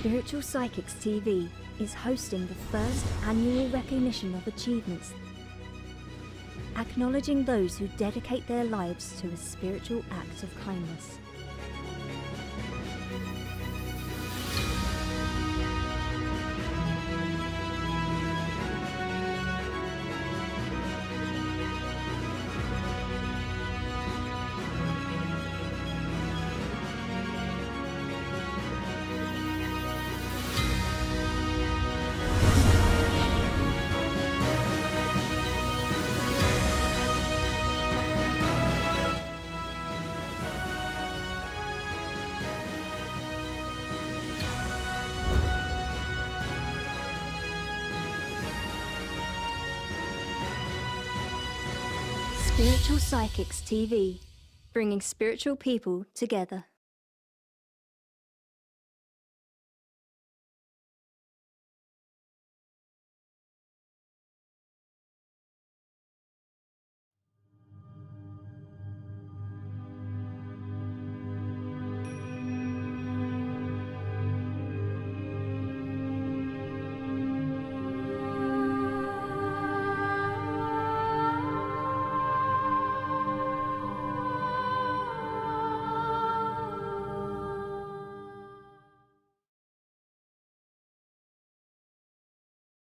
Spiritual Psychics TV is hosting the first annual recognition of achievements, acknowledging those who dedicate their lives to a spiritual act of kindness. Spiritual Psychics TV, bringing spiritual people together.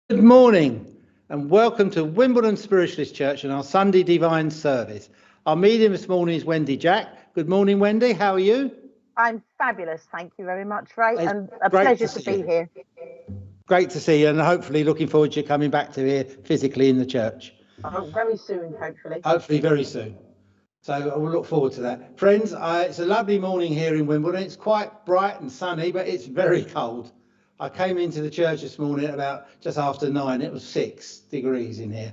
Good morning and welcome to Wimbledon Spiritualist Church and our Sunday Divine Service. Our medium this morning is Wendy Jack. Good morning, Wendy. How are you? I'm fabulous, thank you very much, Ray, and a pleasure to be here. Great to see you, and hopefully looking forward to you coming back to here physically in the church. Oh, very soon, hopefully. Hopefully very soon. So I will look forward to that. Friends, it's a lovely morning here in Wimbledon. It's quite bright and sunny, but it's very cold. I came into the church this morning at about just after 9. It was 6 degrees in here.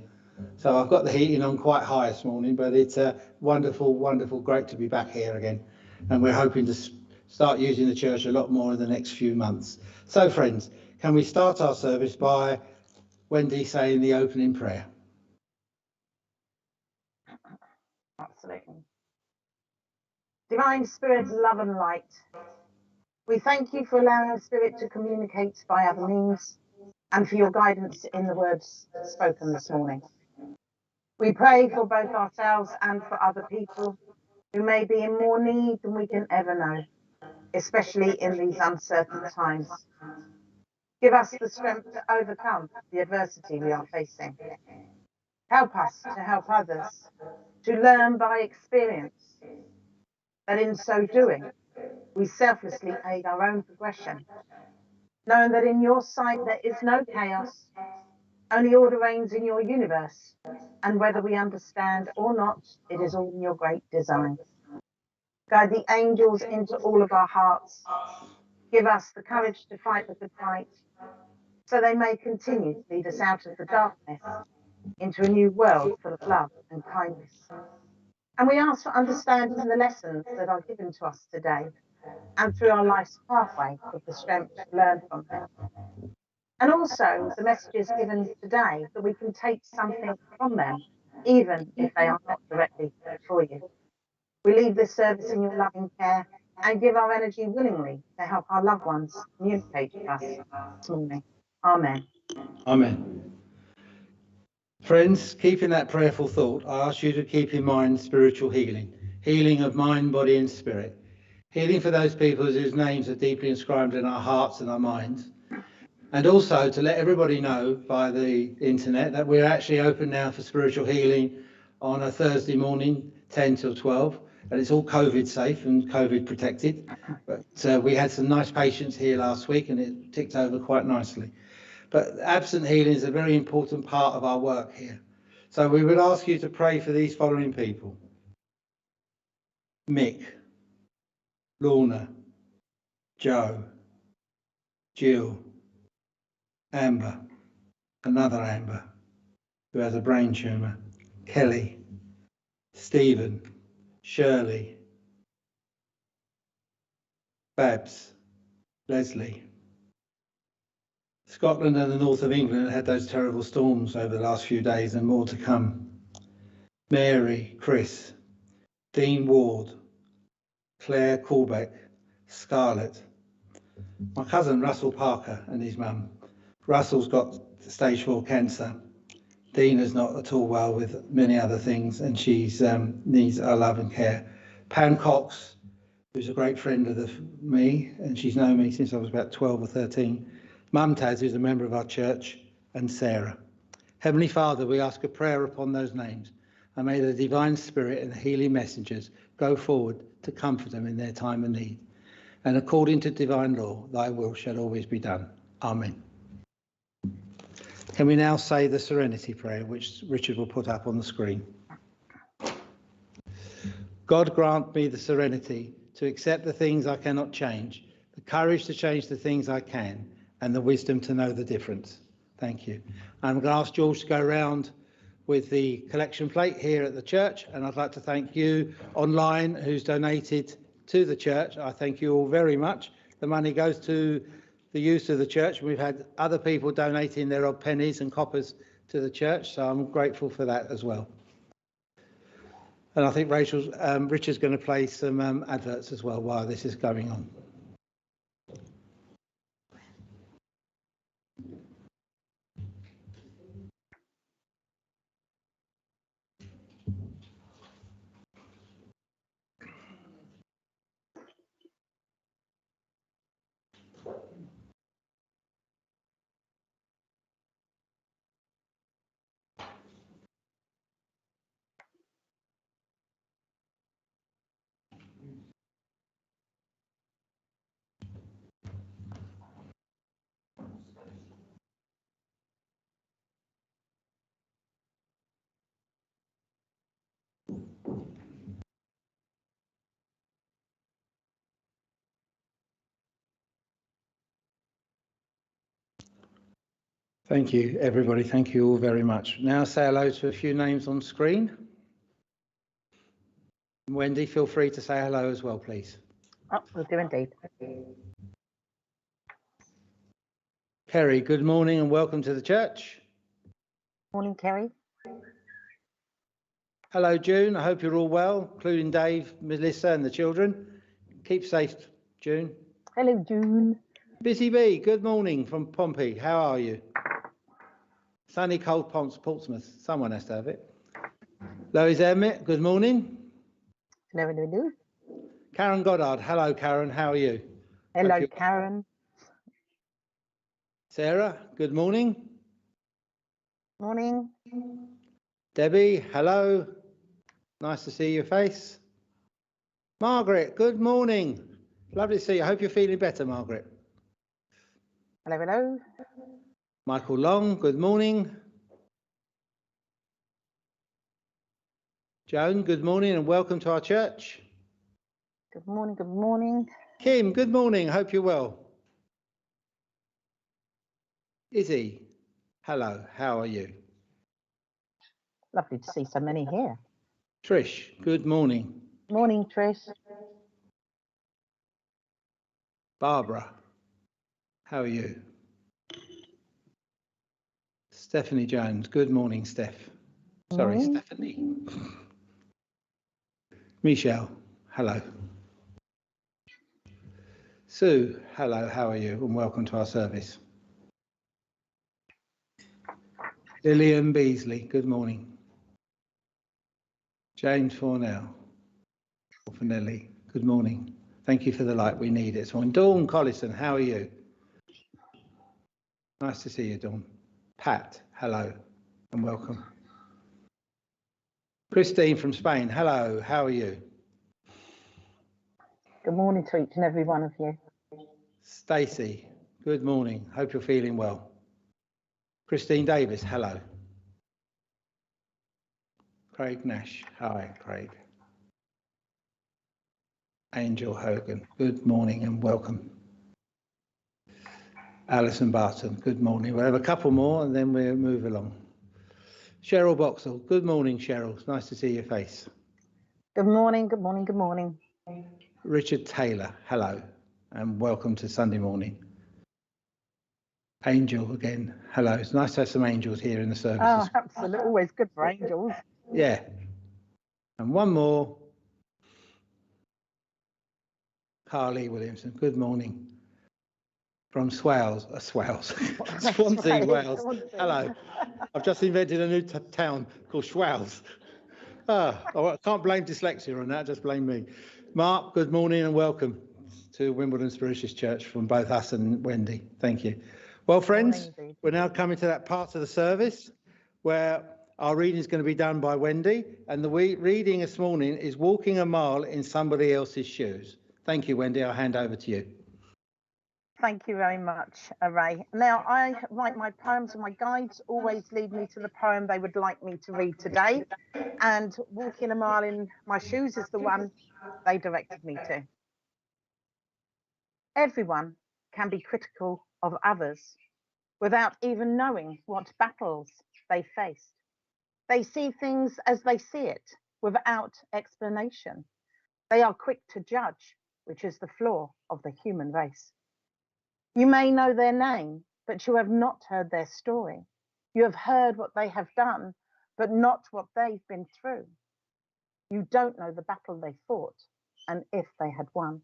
So I've got the heating on quite high this morning, but it's wonderful, wonderful, great to be back here again. And we're hoping to start using the church a lot more in the next few months. So friends, can we start our service by Wendy saying the opening prayer? Absolutely. Divine Spirit, love and light, we thank you for allowing the Spirit to communicate by other means and for your guidance in the words spoken this morning. We pray for both ourselves and for other people who may be in more need than we can ever know, especially in these uncertain times. Give us the strength to overcome the adversity we are facing. Help us to help others, to learn by experience, that in so doing, we selflessly aid our own progression, knowing that in your sight there is no chaos, only order reigns in your universe, and whether we understand or not, it is all in your great design. Guide the angels into all of our hearts. Give us the courage to fight the good fight, so they may continue to lead us out of the darkness into a new world full of love and kindness. And we ask for understanding in the lessons that are given to us today and through our life's pathway with the strength to learn from them. And also the messages given today, that we can take something from them, even if they are not directly for you. We leave this service in your loving care and give our energy willingly to help our loved ones communicate with us this morning. Amen. Amen. Friends, keeping that prayerful thought, I ask you to keep in mind spiritual healing, healing of mind, body and spirit, healing for those people whose names are deeply inscribed in our hearts and our minds, and also to let everybody know via the internet that we're actually open now for spiritual healing on a Thursday morning, 10 till 12, and it's all COVID safe and COVID protected. But we had some nice patients here last week and it ticked over quite nicely. But absent healing is a very important part of our work here. So we would ask you to pray for these following people: Mick, Lorna, Joe, Jill, Amber, another Amber, who has a brain tumour, Kelly, Stephen, Shirley, Babs, Leslie. Scotland and the north of England had those terrible storms over the last few days and more to come. Mary, Chris, Dean Ward, Claire Corbeck, Scarlett, My cousin Russell Parker and his mum. Russell's got stage 4 cancer. Dina's not at all well with many other things, and she's needs our love and care. Pam Cox, who's a great friend of me, and she's known me since I was about 12 or 13. Mum Taz, who's a member of our church, and Sarah. Heavenly Father, we ask a prayer upon those names, and may the divine spirit and the healing messengers go forward to comfort them in their time of need. And according to divine law, thy will shall always be done. Amen. Can we now say the Serenity Prayer, which Richard will put up on the screen? God grant me the serenity to accept the things I cannot change, the courage to change the things I can, and the wisdom to know the difference. Thank you. I'm going to ask George to go around with the collection plate here at the church, and I'd like to thank you online who's donated to the church. I thank you all very much. The money goes to the use of the church. We've had other people donating their odd pennies and coppers to the church, so I'm grateful for that as well. And I think Richard's going to play some adverts as well while this is going on. Thank you, everybody. Thank you all very much. Now say hello to a few names on screen. Wendy, feel free to say hello as well, please. Oh, we'll do indeed. Kerry, good morning and welcome to the church. Morning, Kerry. Hello, June. I hope you're all well, including Dave, Melissa and the children. Keep safe, June. Hello, June. Busy Bee, good morning from Pompey. How are you? Sunny, cold Portsmouth. Someone has to have it. Lois Emmett, good morning. Hello, hello, hello. Karen Goddard. Hello, Karen. How are you? Hello, Karen. Sarah, good morning. Morning. Debbie, hello. Nice to see your face. Margaret, good morning. Lovely to see you. I hope you're feeling better, Margaret. Hello, hello. Michael Long, good morning. Joan, good morning and welcome to our church. Good morning, good morning. Kim, good morning. I hope you're well. Izzy, hello. How are you? Lovely to see so many here. Trish, good morning. Morning, Trish. Barbara, how are you? Stephanie Jones, good morning, Steph. Sorry, Morning. Stephanie. Michelle, hello. Sue, hello, how are you? And welcome to our service. Lillian Beasley, good morning. James Fornell, good morning. Thank you for the light, we need it. So, Dawn Collison, how are you? Nice to see you, Dawn. Pat, hello and welcome. Christine from Spain, hello, how are you? Good morning to each and every one of you. Stacey, good morning. Hope you're feeling well. Christine Davis, hello. Craig Nash, hi, Craig. Angel Hogan, good morning and welcome. Alison Barton, good morning. We'll have a couple more and then we'll move along. Cheryl Boxall, good morning, Cheryl. It's nice to see your face. Good morning, good morning, good morning. Richard Taylor, hello and welcome to Sunday morning. Angel again, hello. It's nice to have some angels here in the service. Oh, absolutely. Always good for angels. Yeah. And one more. Carly Williamson, good morning. from Swales, Swansea, Wales. Hello. I've just invented a new town called Swales. I can't blame dyslexia on that, just blame me. Mark, good morning and welcome to Wimbledon Spiritualist Church from both us and Wendy. Thank you. Well, friends, we're now coming to that part of the service where our reading is going to be done by Wendy, and the reading this morning is Walking a Mile in Somebody Else's Shoes. Thank you, Wendy. I'll hand over to you. Thank you very much, Ray. Now, I write my poems, and my guides always lead me to the poem they would like me to read today. And Walking a Mile in My Shoes is the one they directed me to. Everyone can be critical of others without even knowing what battles they faced. They see things as they see it without explanation. They are quick to judge, which is the flaw of the human race. You may know their name, but you have not heard their story. You have heard what they have done, but not what they've been through. You don't know the battle they fought and if they had won.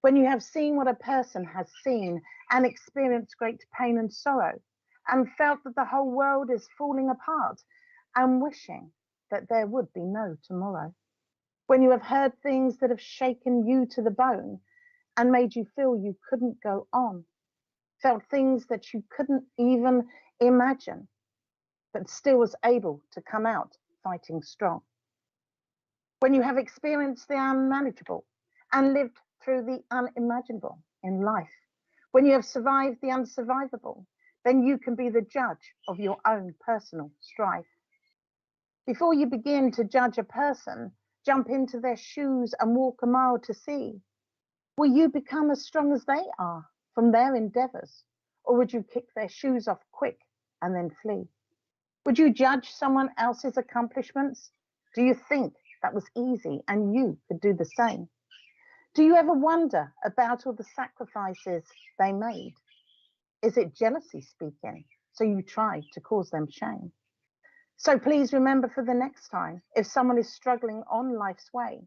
When you have seen what a person has seen and experienced great pain and sorrow and felt that the whole world is falling apart and wishing that there would be no tomorrow. When you have heard things that have shaken you to the bone and made you feel you couldn't go on, felt things that you couldn't even imagine, but still was able to come out fighting strong. When you have experienced the unmanageable and lived through the unimaginable in life, when you have survived the unsurvivable, then you can be the judge of your own personal strife. Before you begin to judge a person, jump into their shoes and walk a mile to see. Will you become as strong as they are from their endeavors? Or would you kick their shoes off quick and then flee? Would you judge someone else's accomplishments? Do you think that was easy and you could do the same? Do you ever wonder about all the sacrifices they made? Is it jealousy speaking, so you tried to cause them shame? So please remember for the next time, if someone is struggling on life's way,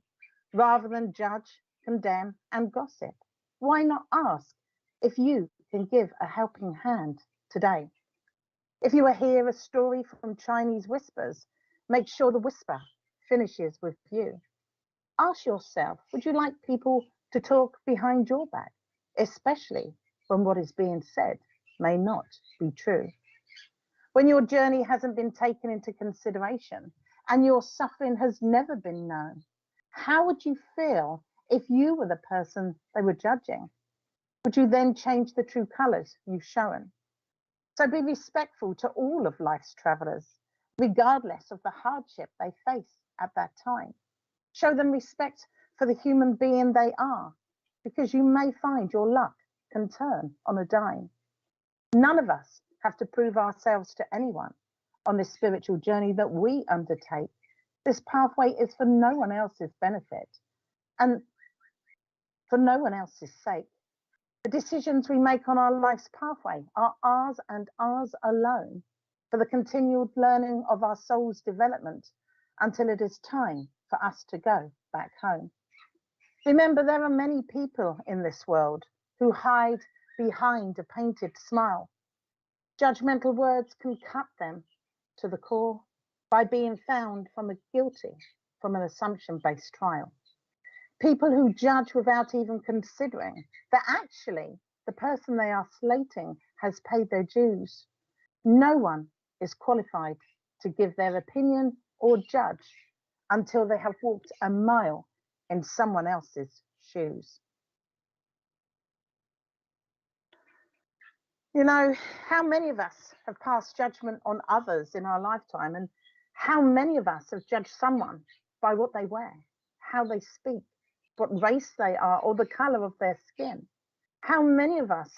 rather than judge, condemn, and gossip, why not ask if you can give a helping hand today? If you hear a story from Chinese whispers, make sure the whisper finishes with you. Ask yourself, would you like people to talk behind your back, especially when what is being said may not be true? When your journey hasn't been taken into consideration and your suffering has never been known, how would you feel if you were the person they were judging? Would you then change the true colours you've shown? So be respectful to all of life's travellers, regardless of the hardship they face at that time. Show them respect for the human being they are, because you may find your luck can turn on a dime. None of us have to prove ourselves to anyone on this spiritual journey that we undertake. This pathway is for no one else's benefit and for no one else's sake. The decisions we make on our life's pathway are ours and ours alone for the continued learning of our soul's development until it is time for us to go back home. Remember, there are many people in this world who hide behind a painted smile. Judgmental words can cut them to the core by being found guilty from an assumption-based trial. People who judge without even considering that actually the person they are slating has paid their dues. No one is qualified to give their opinion or judge until they have walked a mile in someone else's shoes. You know, how many of us have passed judgment on others in our lifetime, and how many of us have judged someone by what they wear, how they speak, what race they are, or the colour of their skin? How many of us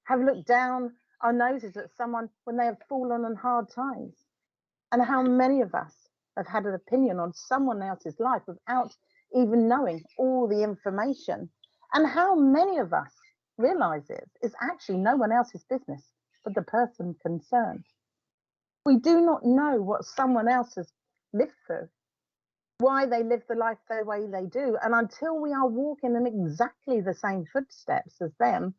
have looked down our noses at someone when they have fallen on hard times? And how many of us have had an opinion on someone else's life without even knowing all the information? And how many of us realize it is actually no one else's business but the person concerned? We do not know what someone else has lived through, why they live the life the way they do, and until we are walking in exactly the same footsteps as them,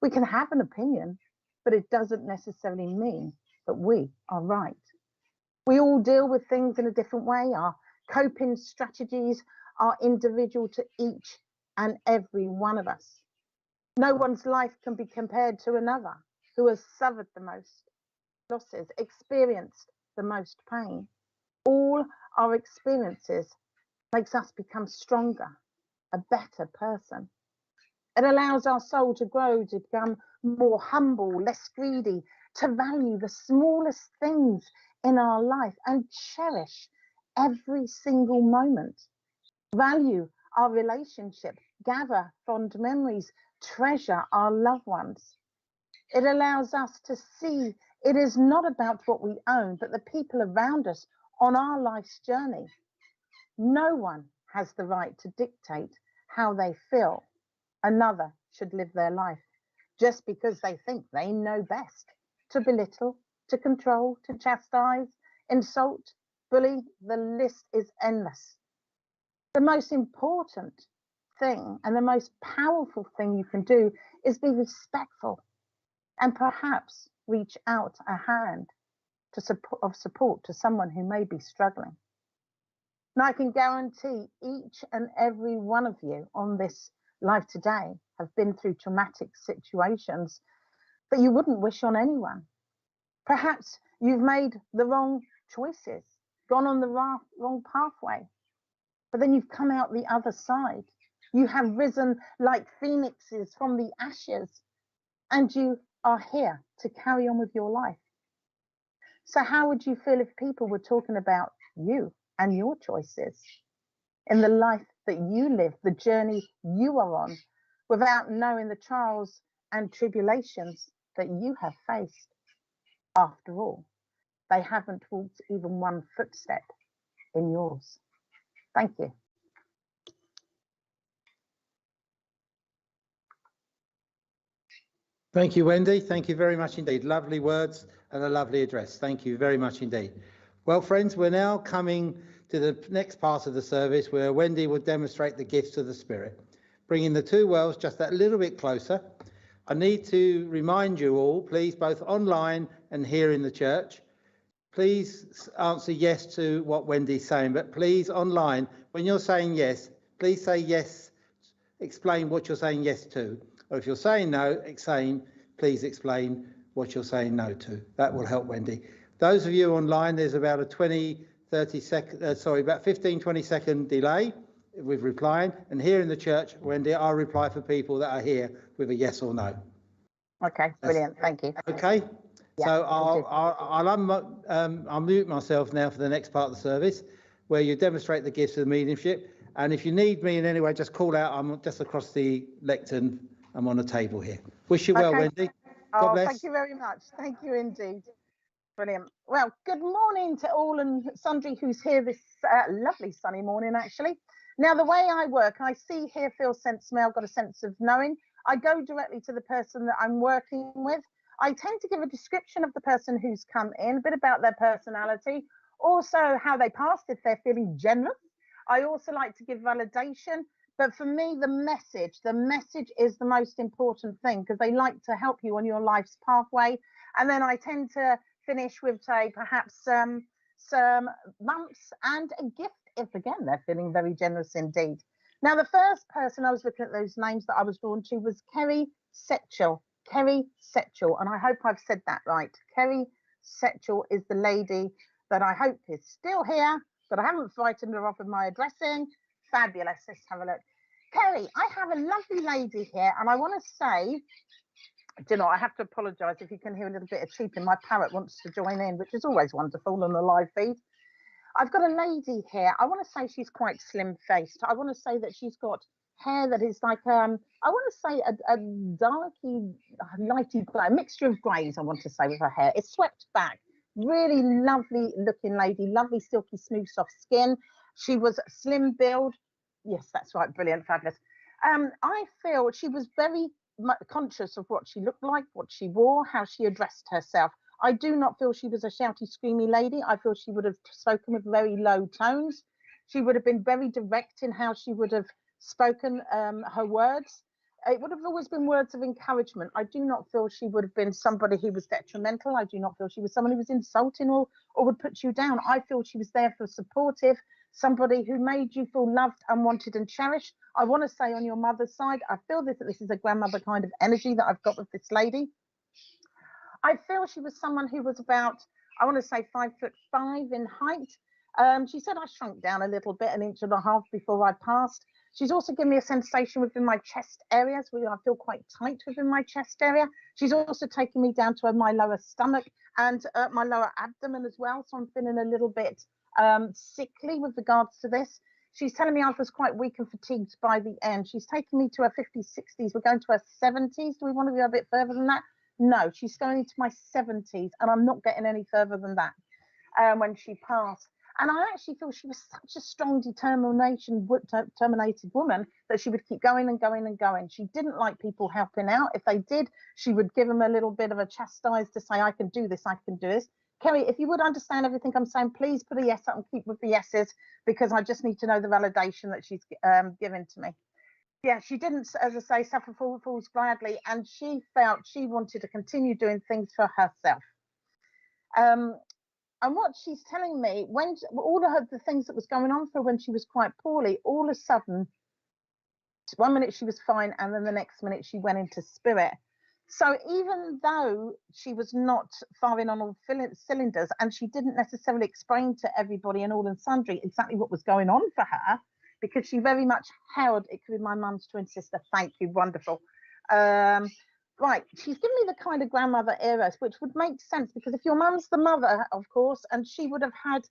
We can have an opinion, but it doesn't necessarily mean that we are right. We all deal with things in a different way. Our coping strategies are individual to each and every one of us. No one's life can be compared to another who has suffered the most losses, experienced the most pain. All our experiences makes us become stronger, a better person. It allows our soul to grow, to become more humble, less greedy, to value the smallest things in our life and cherish every single moment. Value our relationship, gather fond memories, treasure our loved ones. It allows us to see it is not about what we own, but the people around us on our life's journey. No one has the right to dictate how they feel another should live their life just because they think they know best. To belittle, to control, to chastise, insult, bully, the list is endless. The most important thing and the most powerful thing you can do is be respectful and perhaps reach out a hand of support to someone who may be struggling. And I can guarantee each and every one of you on this live today have been through traumatic situations that you wouldn't wish on anyone. Perhaps you've made the wrong choices, gone on the wrong pathway, but then you've come out the other side. You have risen like phoenixes from the ashes, and you are here to carry on with your life. So how would you feel if people were talking about you and your choices in the life that you live, the journey you are on, without knowing the trials and tribulations that you have faced? After all, they haven't walked even one footstep in yours. Thank you. Thank you, Wendy. Thank you very much indeed. Lovely words and a lovely address. Thank you very much indeed. Well, friends, we're now coming to the next part of the service where Wendy will demonstrate the gifts of the Spirit, bringing the two worlds just that little bit closer. I need to remind you all, please, both online and here in the church, please answer yes to what Wendy's saying, but please online, when you're saying yes, please say yes, explain what you're saying yes to. Or if you're saying no, please explain what you're saying no to. That will help Wendy. Those of you online, there's about a 15-20 second delay with replying. And here in the church, Wendy, I'll reply for people that are here with a yes or no. Okay, brilliant. Thank you. Okay. Yeah, so I'll mute myself now for the next part of the service, where you demonstrate the gifts of mediumship. And if you need me in any way, just call out. I'm just across the lectern. I'm on the table here. Wish you well, Wendy. God bless. Thank you very much. Thank you indeed. Brilliant. Well, good morning to all and sundry who's here this lovely sunny morning, actually. Now, the way I work, I see, hear, feel, sense, smell, got a sense of knowing. I go directly to the person that I'm working with. I tend to give a description of the person who's come in, a bit about their personality, also how they passed if they're feeling generous. I also like to give validation. But for me, the message is the most important thing, because they like to help you on your life's pathway. And then I tend to finish with, say, perhaps some months and a gift if, again, they're feeling very generous indeed. Now, the first person I was looking at those names that I was drawn to was Kerry Setchell. Kerry Setchell, and I hope I've said that right. Kerry Setchell is the lady that I hope is still here, but I haven't frightened her off with my addressing. Fabulous. Let's have a look. Kerry, I have a lovely lady here, and I want to say, do you know, I have to apologise if you can hear a little bit of cheeping. My parrot wants to join in, which is always wonderful on the live feed. I've got a lady here. I want to say she's quite slim-faced. I want to say that she's got hair that is like, I want to say a darky, lighty grey, a mixture of greys, I want to say, with her hair. It's swept back. Really lovely looking lady, lovely, silky, smooth, soft skin. She was slim build. Yes, that's right. Brilliant. Fabulous. I feel she was very conscious of what she looked like, what she wore, how she addressed herself. I do not feel she was a shouty, screamy lady. I feel she would have spoken with very low tones. She would have been very direct in how she would have spoken her words. it would have always been words of encouragement. I do not feel she would have been somebody who was detrimental. I do not feel she was someone who was insulting or would put you down. I feel she was there for supportive, somebody who made you feel loved and wanted and cherished. I want to say on your mother's side, I feel that this is a grandmother kind of energy that I've got with this lady. I feel she was someone who was about, I want to say 5'5" in height. She said I shrunk down a little bit, 1.5 inches before I passed. She's also given me a sensation within my chest areas where I feel quite tight within my chest area. She's also taken me down to my lower stomach and my lower abdomen as well. So I'm feeling a little bit sickly with regards to this. She's telling me I was quite weak and fatigued by the end. She's taken me to her 50s, 60s. We're going to her 70s. Do we want to go a bit further than that? No, she's going into my 70s and I'm not getting any further than that when she passed. And I actually feel she was such a strong, determinated woman that she would keep going and going and going. She didn't like people helping out. If they did, she would give them a little bit of a chastise to say, I can do this, I can do this. Kerry, if you would understand everything I'm saying, please put a yes up and keep with the yeses, because I just need to know the validation that she's given to me. Yeah, she didn't, as I say, suffer fools gladly, and she felt she wanted to continue doing things for herself. And what she's telling me, when all of the things that was going on for her when she was quite poorly, all of a sudden, 1 minute she was fine, and then the next minute she went into spirit. So even though she was not firing on all cylinders, and she didn't necessarily explain to everybody and all and sundry exactly what was going on for her, because she very much held, it could be my mum's twin sister, thank you, wonderful. Right, she's given me the kind of grandmother eras, which would make sense, because if your mum's the mother, of course, and she would have had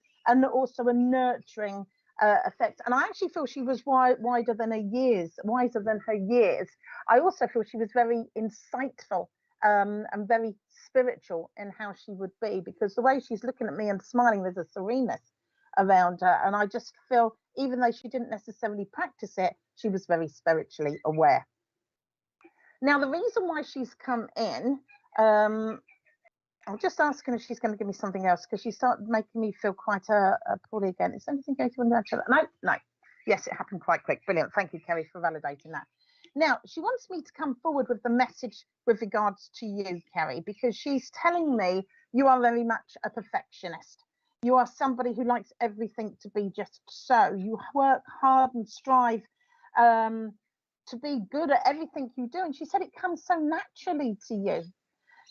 also a nurturing effect. And I actually feel she was wiser than her years. I also feel she was very insightful and very spiritual in how she would be, because the way she's looking at me and smiling, there's a sereneness around her. And I just feel, even though she didn't necessarily practice it, she was very spiritually aware. Now, the reason why she's come in, I'm just asking if she's going to give me something else, because she started making me feel quite poorly again. Is anything going to happen? No. Yes, it happened quite quick. Brilliant. Thank you, Kerry, for validating that. Now, she wants me to come forward with the message with regards to you, Kerry, because she's telling me you are very much a perfectionist. You are somebody who likes everything to be just so. You work hard and strive to be good at everything you do. And she said it comes so naturally to you.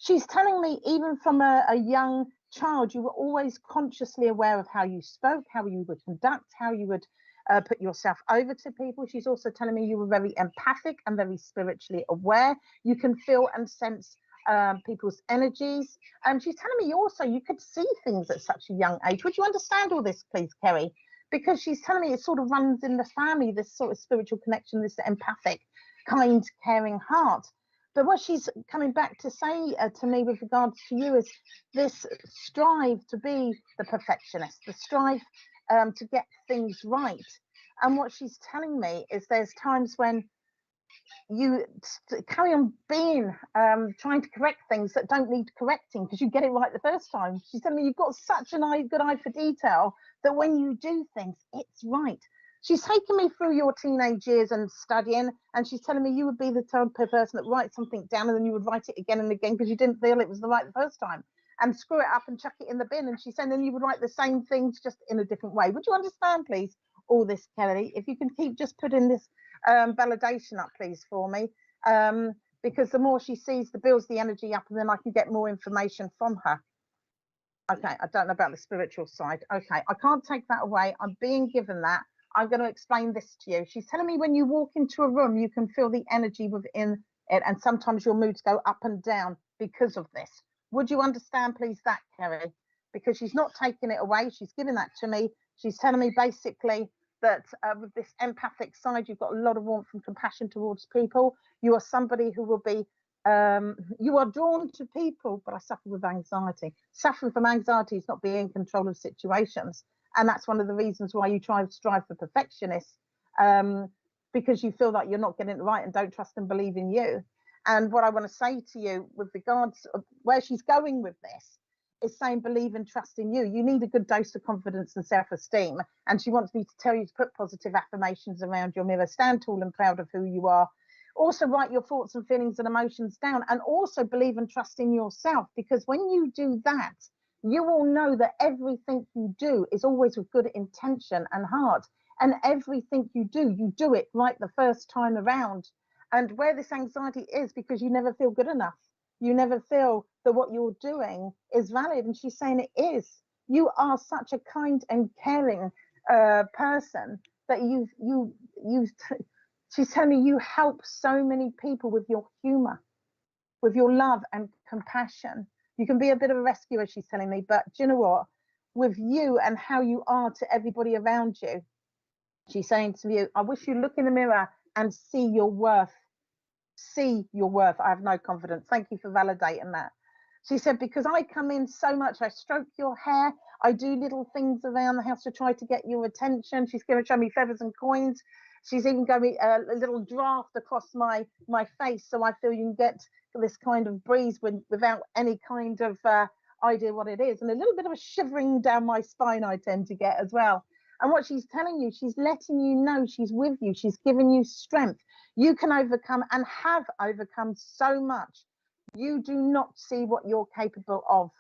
She's telling me even from a young child, you were always consciously aware of how you spoke, how you would conduct, how you would put yourself over to people. She's also telling me you were very empathic and very spiritually aware. You can feel and sense people's energies. And she's telling me also you could see things at such a young age. Would you understand all this, please, Kerry? Because she's telling me it sort of runs in the family, this sort of spiritual connection, this empathic, kind, caring heart. But what she's coming back to say to me with regards to you is this strive to be the perfectionist, the strive to get things right. And what she's telling me is there's times when you carry on being trying to correct things that don't need correcting because you get it right the first time. She's telling me you've got such a good eye for detail that when you do things, it's right. She's taken me through your teenage years and studying, and she's telling me you would be the type of person that writes something down and then you would write it again and again because you didn't feel it was the right the first time, and screw it up and chuck it in the bin. And she's saying then you would write the same things just in a different way. Would you understand, please, all this, Kelly? If you can keep just putting this validation up, please, for me, because the more she sees, the builds the energy up, and then I can get more information from her. Okay, I don't know about the spiritual side. Okay, I can't take that away. I'm being given that. I'm going to explain this to you. She's telling me when you walk into a room, you can feel the energy within it, and sometimes your moods go up and down because of this. Would you understand, please, that, Kerry? Because she's not taking it away. She's giving that to me. She's telling me basically that with this empathic side, you've got a lot of warmth and compassion towards people. You are somebody who will be, you are drawn to people, but I suffer with anxiety. Suffering from anxiety is not being in control of situations. And that's one of the reasons why you strive for perfectionists, because you feel like you're not getting it right and don't trust and believe in you. And what I want to say to you with regards to where she's going with this is saying believe and trust in you. You need a good dose of confidence and self-esteem. And she wants me to tell you to put positive affirmations around your mirror. Stand tall and proud of who you are. Also write your thoughts and feelings and emotions down, and also believe and trust in yourself, because when you do that, you will know that everything you do is always with good intention and heart, and everything you do it right the first time around. And where this anxiety is because you never feel good enough, you never feel that what you're doing is valid. And she's saying it is. You are such a kind and caring person that she's telling me you help so many people with your humor, with your love and compassion. You can be a bit of a rescuer, she's telling me, but do you know what? With you and how you are to everybody around you, she's saying to you, I wish you look in the mirror and see your worth. See your worth. I have no confidence. Thank you for validating that. She said, because I come in so much, I stroke your hair, I do little things around the house to try to get your attention. She's going to show me feathers and coins. She's even going me a little draft across my face, so I feel you can get this kind of breeze without any kind of idea what it is. And a little bit of a shivering down my spine I tend to get as well. And what she's telling you, she's letting you know she's with you. She's giving you strength. You can overcome and have overcome so much. You do not see what you're capable of.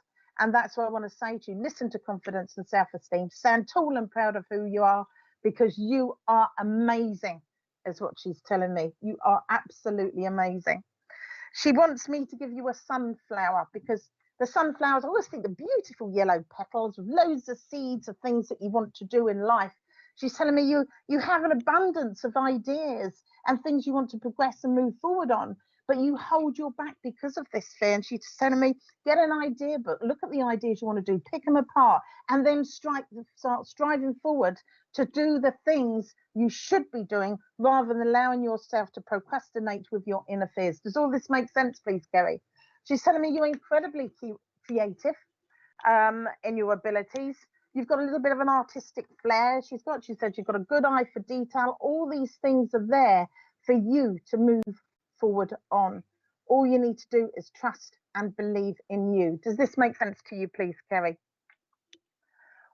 And that's what I want to say to you. Listen to confidence and self-esteem. Stand tall and proud of who you are, because you are amazing, is what she's telling me. You are absolutely amazing. She wants me to give you a sunflower, because the sunflowers, I always think the beautiful yellow petals, loads of seeds of things that you want to do in life. She's telling me you have an abundance of ideas and things you want to progress and move forward on, but you hold your back because of this fear. And she's telling me, get an idea book, look at the ideas you want to do, pick them apart, and then start striving forward to do the things you should be doing, rather than allowing yourself to procrastinate with your inner fears. Does all this make sense, please, Kerry? She's telling me you're incredibly creative in your abilities. You've got a little bit of an artistic flair. She said you've got a good eye for detail. All these things are there for you to move forward on. All you need to do is trust and believe in you. Does this make sense to you, please, Kerry?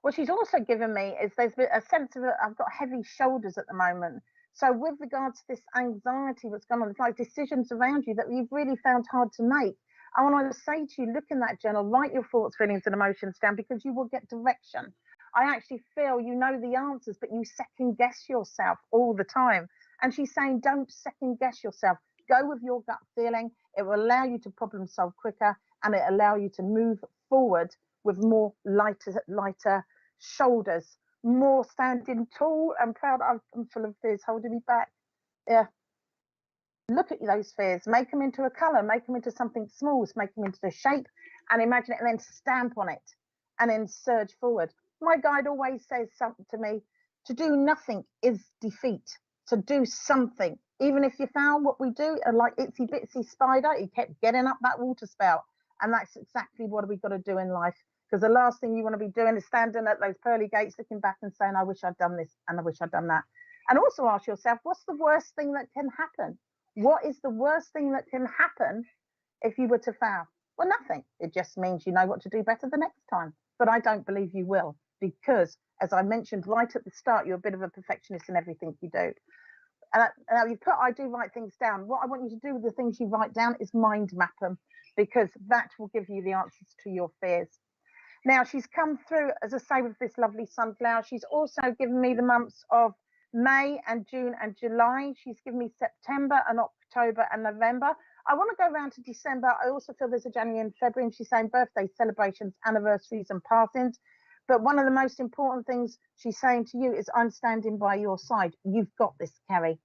What she's also given me is there's a sense of I've got heavy shoulders at the moment. So with regards to this anxiety that's going on, it's like decisions around you that you've really found hard to make. I want to say to you, look in that journal, write your thoughts, feelings and emotions down, because you will get direction. I actually feel you know the answers, but you second guess yourself all the time. And she's saying, don't second guess yourself. Go with your gut feeling. It will allow you to problem solve quicker, and it allow you to move forward with more lighter shoulders, more standing tall and proud. I'm full of fears holding me back. Yeah. Look at those fears, make them into a colour, make them into something small, make them into a shape, and imagine it, and then stamp on it, and then surge forward. My guide always says something to me, to do nothing is defeat. To do something, even if you found what we do, like itsy bitsy spider, he kept getting up that water spout. And that's exactly what we've got to do in life, because the last thing you want to be doing is standing at those pearly gates looking back and saying, I wish I'd done this and I wish I'd done that. And also ask yourself, what's the worst thing that can happen? What is the worst thing that can happen if you were to fail? Well, nothing. It just means you know what to do better the next time. But I don't believe you will, because as I mentioned right at the start, you're a bit of a perfectionist in everything you do. And you put, I do write things down. What I want you to do with the things you write down is mind map them, because that will give you the answers to your fears. Now, she's come through, as I say, with this lovely sunflower. She's also given me the months of May and June and July. She's given me September and October and November. I want to go around to December. I also feel there's a January and February, and she's saying birthdays, celebrations, anniversaries and passings. But one of the most important things she's saying to you is, I'm standing by your side. You've got this, Kerry.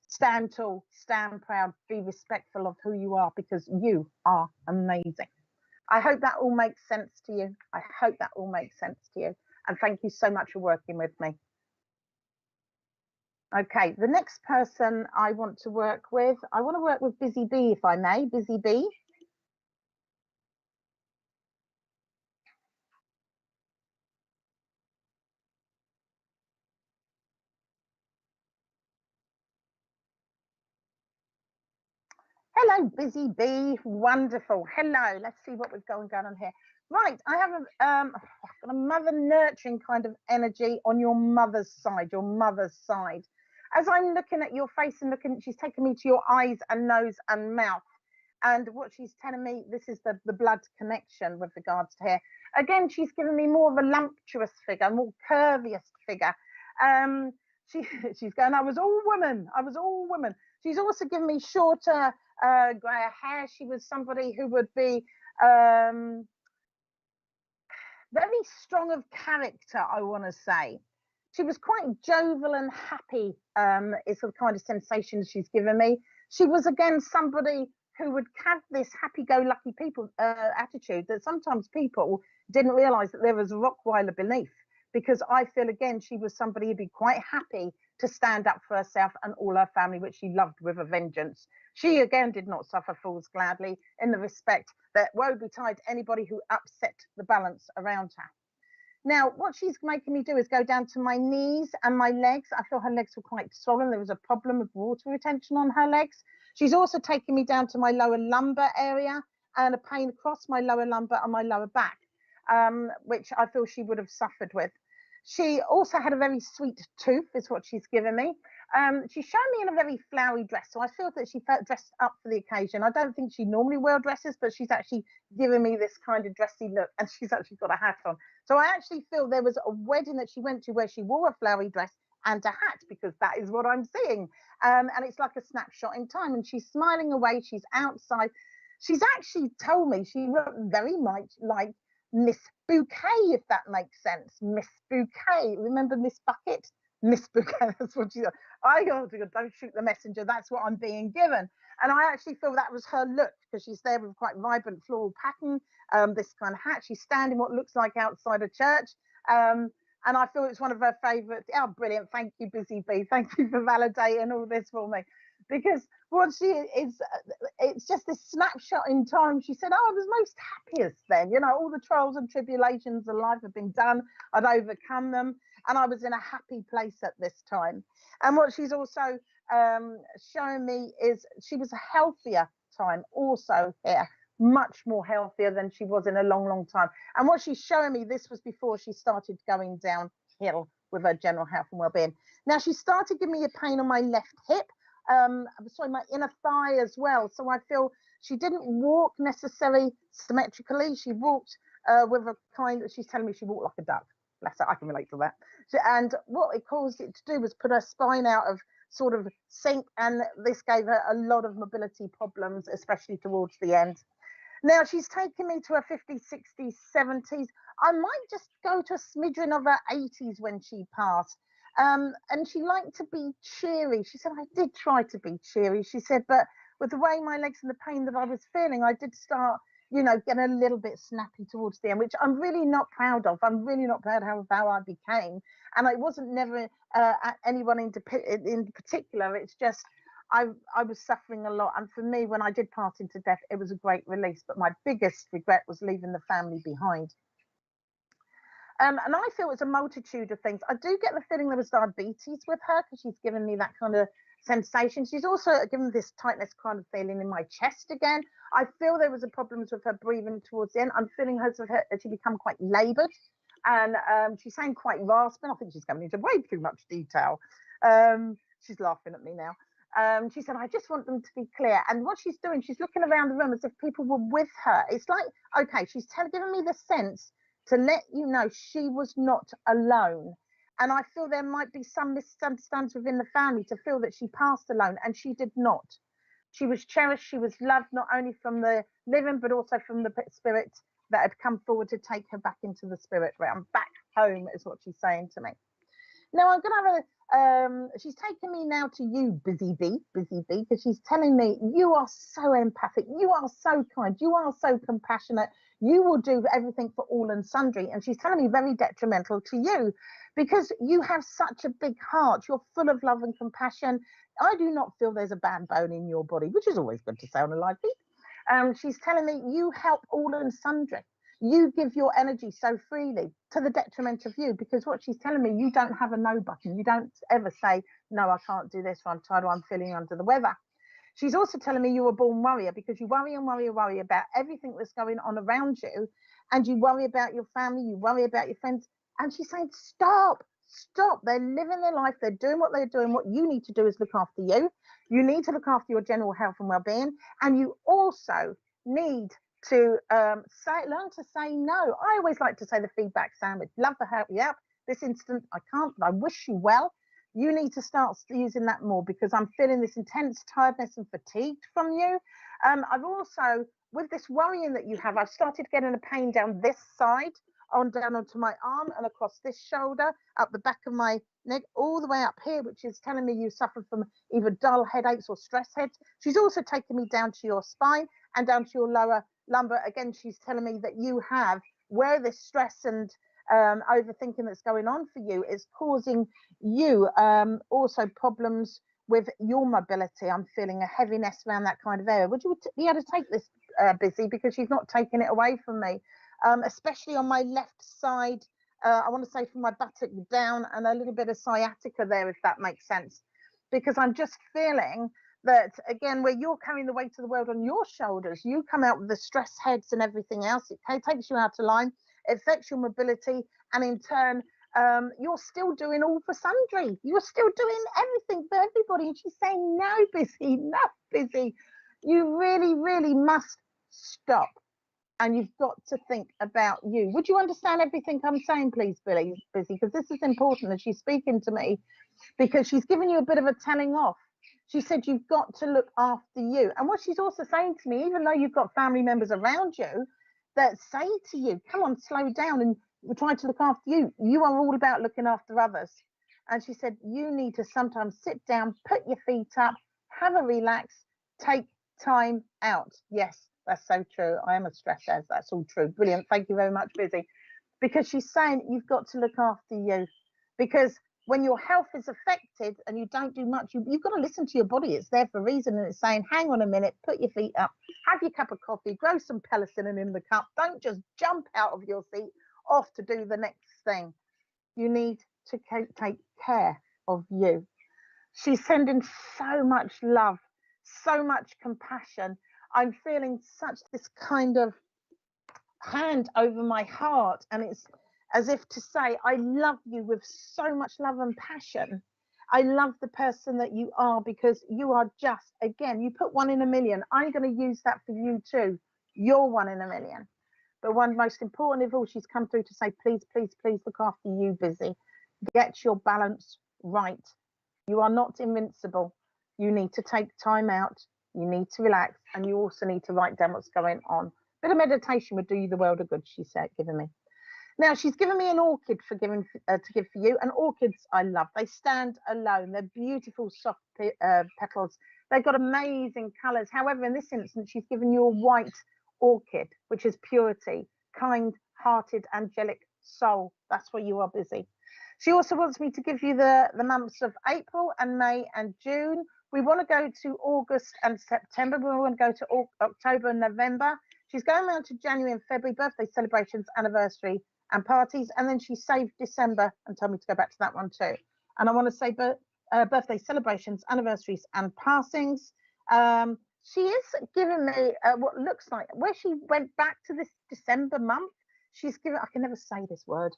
Stand tall, stand proud, be respectful of who you are, because you are amazing. I hope that all makes sense to you. I hope that all makes sense to you. And thank you so much for working with me. Okay, the next person I want to work with, I want to work with Busy Bee, if I may. Busy Bee. Hello, Busy Bee. Wonderful. Hello. Let's see what we've got going on here. Right, I have a mother nurturing kind of energy on your mother's side, as I'm looking at your face and looking, she's taking me to your eyes and nose and mouth. And what she's telling me, this is the blood connection with regards to hair. Again, she's giving me more of a lumptuous figure, more curviest figure. She's going, I was all woman. I was all woman. She's also given me shorter grey hair. She was somebody who would be very strong of character, I want to say. She was quite jovial and happy, is the kind of sensation she's given me. She was, again, somebody who would have this happy-go-lucky people attitude that sometimes people didn't realise that there was a Rottweiler beneath, because I feel, again, she was somebody who'd be quite happy to stand up for herself and all her family, which she loved with a vengeance. She, again, did not suffer fools gladly, in the respect that woe betide anybody who upset the balance around her. Now, what she's making me do is go down to my knees and my legs. I feel her legs were quite swollen. There was a problem with water retention on her legs. She's also taken me down to my lower lumbar area and a pain across my lower lumbar and my lower back, which I feel she would have suffered with. She also had a very sweet tooth, is what she's given me. She's shown me in a very flowery dress, so I feel that she felt dressed up for the occasion. I don't think she normally wears dresses, but she's actually given me this kind of dressy look, and she's actually got a hat on. So I actually feel there was a wedding that she went to where she wore a flowery dress and a hat, because that is what I'm seeing. And it's like a snapshot in time, and she's smiling away. She's outside. She's actually told me she looked very much like Miss Bouquet, if that makes sense. Miss Bouquet. Remember Miss Bucket? Miss Bouquet, that's what she said. I go, don't shoot the messenger. That's what I'm being given. And I actually feel that was her look, because she's there with quite vibrant floral pattern, this kind of hat. She's standing what looks like outside a church. And I feel it's one of her favourites. Oh, brilliant. Thank you, Busy Bee. Thank you for validating all this for me. Because what she is, it's just this snapshot in time. She said, oh, I was most happiest then. You know, all the trials and tribulations of life have been done. I'd overcome them. And I was in a happy place at this time. And what she's also showing me is she was a healthier time also here, much more healthier than she was in a long, long time. And what she's showing me, this was before she started going downhill with her general health and well-being. Now, she started giving me a pain on my left hip, sorry, my inner thigh as well. So I feel she didn't walk necessarily symmetrically. She walked with a kind of, she's telling me she walked like a duck. Bless her, I can relate to that. And what it caused it to do was put her spine out of sort of sync, and this gave her a lot of mobility problems, especially towards the end. Now, she's taken me to her 50s, 60s, 70s. I might just go to a smidgen of her 80s when she passed. And she liked to be cheery. She said, I did try to be cheery. She said, but with the way my legs and the pain that I was feeling, I did start, you know, getting a little bit snappy towards the end, which I'm really not proud of. I'm really not proud of how I became. And it wasn't never anyone in particular. It's just I was suffering a lot. And for me, when I did pass into death, it was a great release. But my biggest regret was leaving the family behind. And I feel it's a multitude of things. I do get the feeling there was diabetes with her, because she's given me that kind of sensation. She's also given this tightness kind of feeling in my chest again. I feel there was a problems with her breathing towards the end. I'm feeling her she become quite laboured, and she's saying quite rasping. I think she's going into way too much detail. She's laughing at me now. She said, I just want them to be clear. And what she's doing, she's looking around the room as if people were with her. It's like, okay, she's giving me the sense to let you know she was not alone. And I feel there might be some misunderstandings within the family to feel that she passed alone, and she did not. She was cherished, she was loved, not only from the living, but also from the spirit that had come forward to take her back into the spirit realm. Back home is what she's saying to me. Now, I'm going to have she's taken me now to you, Busy Bee, because she's telling me you are so empathic, you are so kind, you are so compassionate, you will do everything for all and sundry. And she's telling me very detrimental to you, because you have such a big heart, you're full of love and compassion. I do not feel there's a bad bone in your body, which is always good to say on a live feed. She's telling me you help all and sundry. You give your energy so freely to the detriment of you, because what she's telling me, you don't have a no button. You don't ever say, no, I can't do this, or I'm tired, or I'm feeling under the weather. She's also telling me you were born worrier, because you worry and worry and worry about everything that's going on around you, and you worry about your family, you worry about your friends. And she's saying, stop Stop. They're living their life. They're doing what they're doing. What you need to do is look after you. You need to look after your general health and well-being. And you also need to learn to say no. I always like to say the feedback sandwich. Love to help you out. This instant, I can't, but I wish you well. You need to start using that more, because I'm feeling this intense tiredness and fatigue from you. I've also, with this worrying that you have, I've started getting a pain down this side, down onto my arm and across this shoulder, up the back of my neck, all the way up here, which is telling me you suffer from either dull headaches or stress heads. She's also taken me down to your spine and down to your lower lumbar. Again, she's telling me that you have, where this stress and overthinking that's going on for you is causing you also problems with your mobility. I'm feeling a heaviness around that kind of area. Would you be able to take this, Busy, because she's not taking it away from me, especially on my left side. I want to say from my buttock down, and a little bit of sciatica there, if that makes sense, because I'm just feeling that, again, where you're carrying the weight of the world on your shoulders, you come out with the stress heads and everything else. It takes you out of line. It affects your mobility, and in turn, you're still doing all for sundry. You're still doing everything for everybody. And she's saying, no, Busy, no, Busy. You really, really must stop. And you've got to think about you. Would you understand everything I'm saying, please, Busy? Because this is important that she's speaking to me, because she's giving you a bit of a telling off. She said, you've got to look after you. And what she's also saying to me, even though you've got family members around you that say to you, come on, slow down, and we're trying to look after you. You are all about looking after others. And she said, you need to sometimes sit down, put your feet up, have a relax, take time out. Yes, that's so true. I am a stress as that's all true. Brilliant. Thank you very much, Busy. Because she's saying you've got to look after you, because when your health is affected and you don't do much, you've got to listen to your body. It's there for a reason, and it's saying, hang on a minute, put your feet up, have your cup of coffee, grow some penicillin in the cup. Don't just jump out of your seat off to do the next thing. You need to take care of you. She's sending so much love, so much compassion. I'm feeling such this kind of hand over my heart, and it's as if to say, I love you with so much love and passion. I love the person that you are, because you are just, again, you put 1 in a million. I'm going to use that for you too. You're 1 in a million. But one most important of all, she's come through to say, please, please, please look after you, Busy. Get your balance right. You are not invincible. You need to take time out. You need to relax, and you also need to write down what's going on. A bit of meditation would do you the world of good, she said, giving me. Now, she's given me an orchid to give for you. And orchids I love. They stand alone. They're beautiful, soft petals. They've got amazing colours. However, in this instance, she's given you a white orchid, which is purity, kind-hearted, angelic soul. That's where you are, Busy. She also wants me to give you the months of April and May and June. We want to go to August and September. We want to go to October and November. She's going around to January and February, birthday celebrations, anniversary and parties. And then she saved December and told me to go back to that one too. And I want to say birthday celebrations, anniversaries and passings. She is giving me what looks like, where she went back to this December month, she's given, I can never say this word.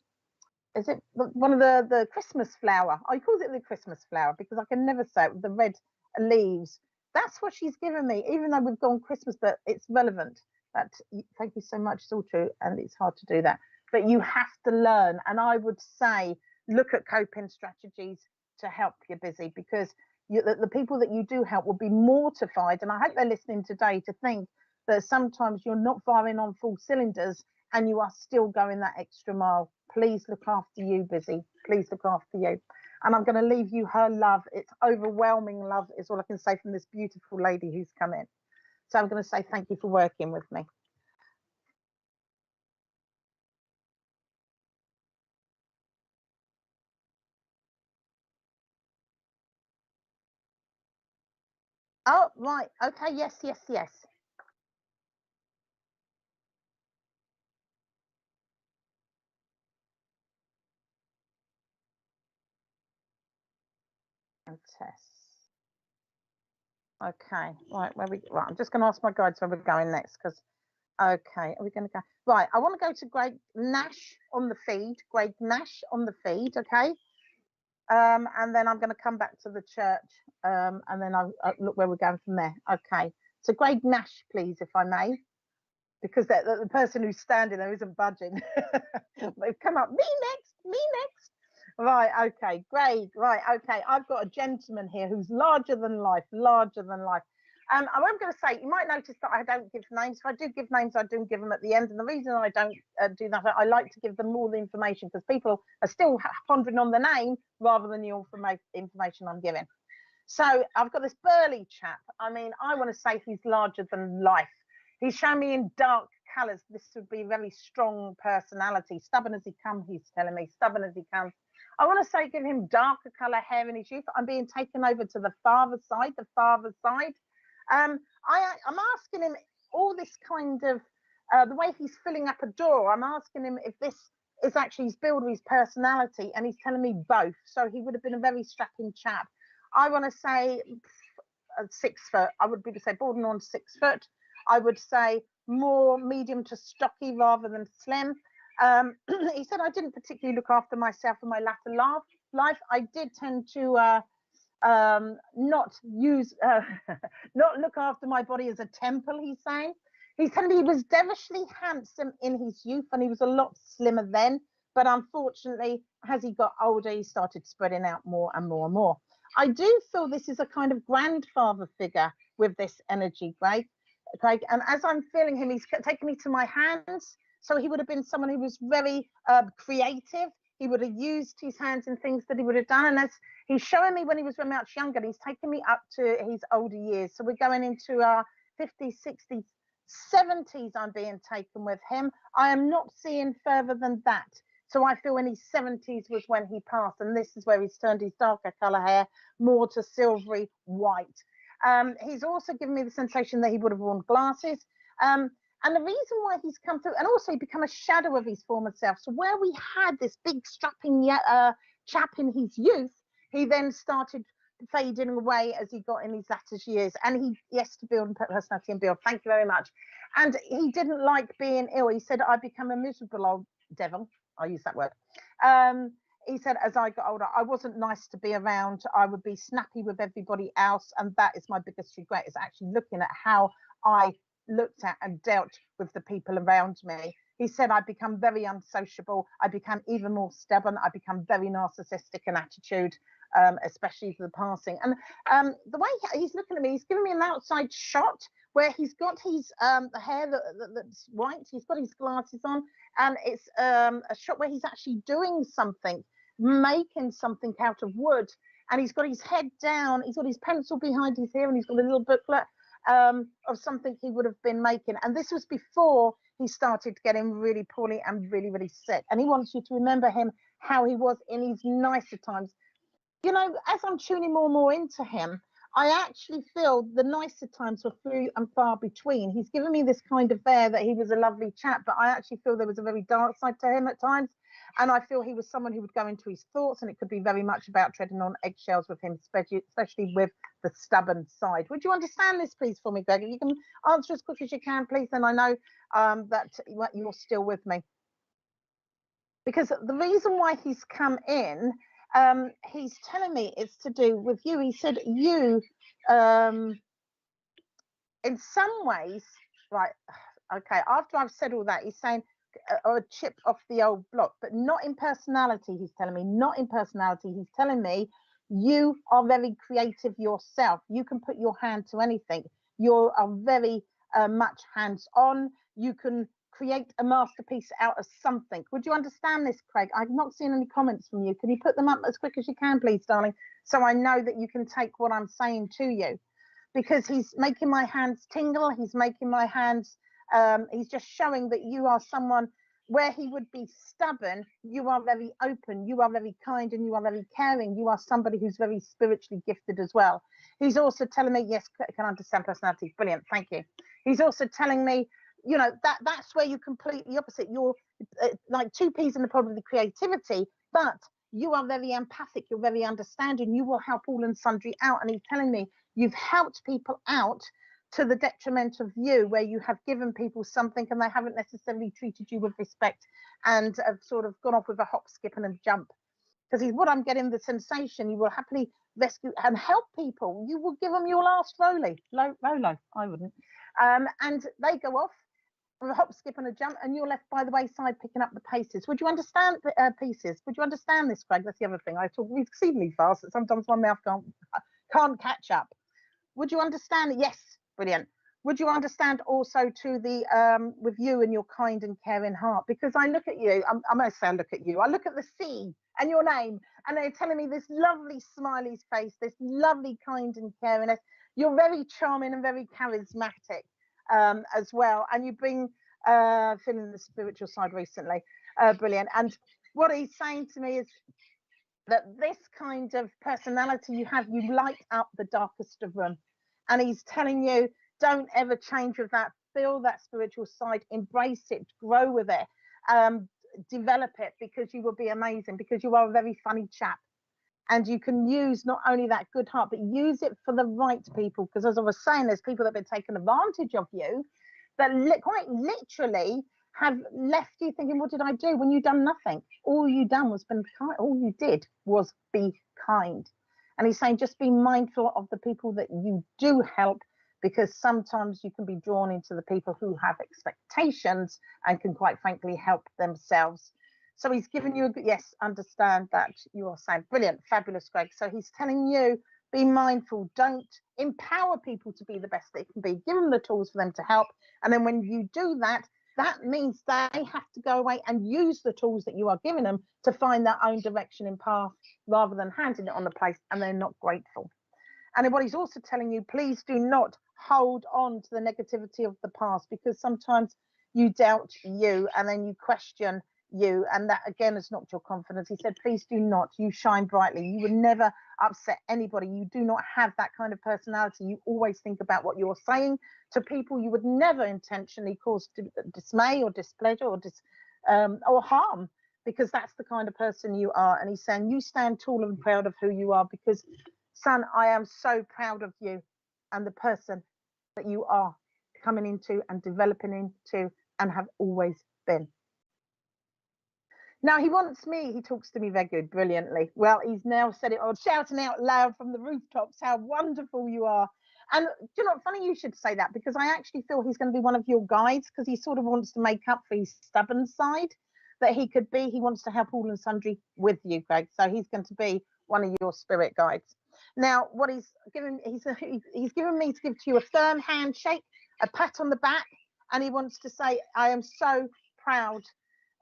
Is it one of the Christmas flower? I call it the Christmas flower because I can never say it, with the red leaves. That's what she's given me, even though we've gone Christmas, but it's relevant. That, thank you so much. It's all true, and it's hard to do that. But you have to learn, and I would say look at coping strategies to help you, Busy, because the people that you do help will be mortified, and I hope they're listening today to think that sometimes you're not firing on full cylinders and you are still going that extra mile. Please look after you, Busy. Please look after you. And I'm going to leave you her love. It's overwhelming love is all I can say from this beautiful lady who's come in. So I'm going to say thank you for working with me. Oh, right. Okay. Yes, yes, yes. And test. Okay. Right. Right. I'm just going to ask my guides where we're going next, because okay, are we going to go? Right. I want to go to Greg Nash on the feed. Greg Nash on the feed. Okay. And then I'm going to come back to the church, and then I'll look where we're going from there. Okay. So Greg Nash, please, if I may, because the person who's standing there isn't budging. They've come up, me next. Right, okay, Greg, right, okay. I've got a gentleman here who's larger than life. I was going to say, you might notice that I don't give names. If I do give names, I do give them at the end. And the reason I don't do that, I like to give them all the information because people are still pondering on the name rather than the information I'm giving. So I've got this burly chap. I mean, I want to say he's larger than life. He's shown me in dark colours. This would be a very strong personality. Stubborn as he comes, he's telling me. Stubborn as he comes. I want to say give him darker colour hair in his youth. I'm being taken over to the father's side. I'm asking him all this kind of, the way he's filling up a door. I'm asking him if this is actually his build or his personality, and he's telling me both. So he would have been a very strapping chap. I want to say 6 foot. I would be to say bordering on 6 foot. I would say more medium to stocky rather than slim. He said I didn't particularly look after myself in my latter life. I did tend to not look after my body as a temple. He's saying. He's telling me he was devilishly handsome in his youth, and he was a lot slimmer then. But unfortunately, as he got older, he started spreading out more and more and more. I do feel this is a kind of grandfather figure with this energy, Craig. And as I'm feeling him, he's taking me to my hands. So he would have been someone who was very creative. He would have used his hands in things that he would have done. And as he's showing me when he was very much younger, he's taken me up to his older years. So we're going into our 50s, 60s, 70s. I'm being taken with him. I am not seeing further than that. So I feel in his 70s was when he passed. And this is where he's turned his darker colour hair more to silvery white. He's also given me the sensation that he would have worn glasses. And the reason why he's come through, and also he become a shadow of his former self. So where we had this big strapping chap in his youth, he then started fading away as he got in his latter years. And yes, to build personality and build. Thank you very much. And he didn't like being ill. He said, I become a miserable old devil. I'll use that word. He said, as I got older, I wasn't nice to be around. I would be snappy with everybody else. And that is my biggest regret, is actually looking at how I looked at and dealt with the people around me. He said, I become very unsociable. I become even more stubborn. I become very narcissistic in attitude, especially for the passing. And the way he's looking at me, he's giving me an outside shot where he's got his hair that's white. He's got his glasses on, and it's a shot where he's actually doing something, making something out of wood, and he's got his head down. He's got his pencil behind his ear, and he's got a little booklet of something he would have been making. And this was before he started getting really poorly and really, really sick. And he wants you to remember him, how he was in his nicer times. You know, as I'm tuning more and more into him, I actually feel the nicer times were few and far between. He's given me this kind of air that he was a lovely chap, but I actually feel there was a very dark side to him at times. And I feel he was someone who would go into his thoughts, and it could be very much about treading on eggshells with him, especially with the stubborn side. Would you understand this, please, for me, Greg? You can answer as quick as you can, please, and I know that you're still with me. Because the reason why he's come in, he's telling me it's to do with you. He said you, in some ways, right, okay, after I've said all that, he's saying, or a chip off the old block, but not in personality. He's telling me not in personality. He's telling me you are very creative yourself. You can put your hand to anything. You are very much hands-on. You can create a masterpiece out of something. Would you understand this, Craig? I've not seen any comments from you. Can you put them up as quick as you can, please, darling, so I know that you can take what I'm saying to you? Because he's making my hands tingle. He's making my hands he's just showing that you are someone where he would be stubborn. You are very open, you are very kind, and you are very caring. You are somebody who's very spiritually gifted as well. He's also telling me, yes, I can understand personality. Brilliant, thank you. He's also telling me, you know, that's where you're completely opposite. You're like two peas in the pod with the creativity, but you are very empathic, you're very understanding, you will help all and sundry out. And he's telling me you've helped people out to the detriment of you, where you have given people something and they haven't necessarily treated you with respect and have sort of gone off with a hop, skip and a jump. because what I'm getting the sensation, you will happily rescue and help people. You will give them your last Rolo. I wouldn't. And they go off, a hop, skip, and a jump, and you're left by the wayside picking up the paces. Would you understand pieces? Would you understand this, Craig? That's the other thing. I talk exceedingly fast that sometimes my mouth can't catch up. Would you understand? Yes, brilliant. Would you understand also to the with you and your kind and caring heart? Because I look at you, I must say I look at you, I look at the sea and your name, and they're telling me this lovely smiley face, this lovely kind and caring. You're very charming and very charismatic as well, and you bring feeling the spiritual side recently, brilliant. And what he's saying to me is that this kind of personality you have, you light up the darkest of room, and he's telling you, don't ever change with that. Feel that spiritual side, embrace it, grow with it, develop it, because you will be amazing, because you are a very funny chap. And you can use not only that good heart, but use it for the right people. Because as I was saying, there's people that have been taking advantage of you that quite literally have left you thinking, what did I do? When you've done nothing. All you done was been kind. All you did was be kind. And he's saying, just be mindful of the people that you do help, because sometimes you can be drawn into the people who have expectations and can quite frankly help themselves. So he's given you a good, yes, understand that you are saying, brilliant, fabulous, Greg. So he's telling you, be mindful, don't empower people to be the best they can be, give them the tools for them to help. And then when you do that, that means they have to go away and use the tools that you are giving them to find their own direction and path, rather than handing it on the place and they're not grateful. And then what he's also telling you, please do not hold on to the negativity of the past, because sometimes you doubt you and then you question you, and that again has knocked your confidence. He said, please do not. You shine brightly. You would never upset anybody. You do not have that kind of personality. You always think about what you're saying to people. You would never intentionally cause dismay or displeasure or harm, because that's the kind of person you are. And he's saying, you stand tall and proud of who you are, because son, I am so proud of you and the person that you are coming into and developing into and have always been. Now he talks to me very good, brilliantly. Well, he's now said it, shouting out loud from the rooftops how wonderful you are. And do you know what, funny you should say that, because I actually feel he's going to be one of your guides, because he sort of wants to make up for his stubborn side that he could be. He wants to help all and sundry with you, Greg. So he's going to be one of your spirit guides. Now, what he's given me to give to you a firm handshake, a pat on the back, and he wants to say, I am so proud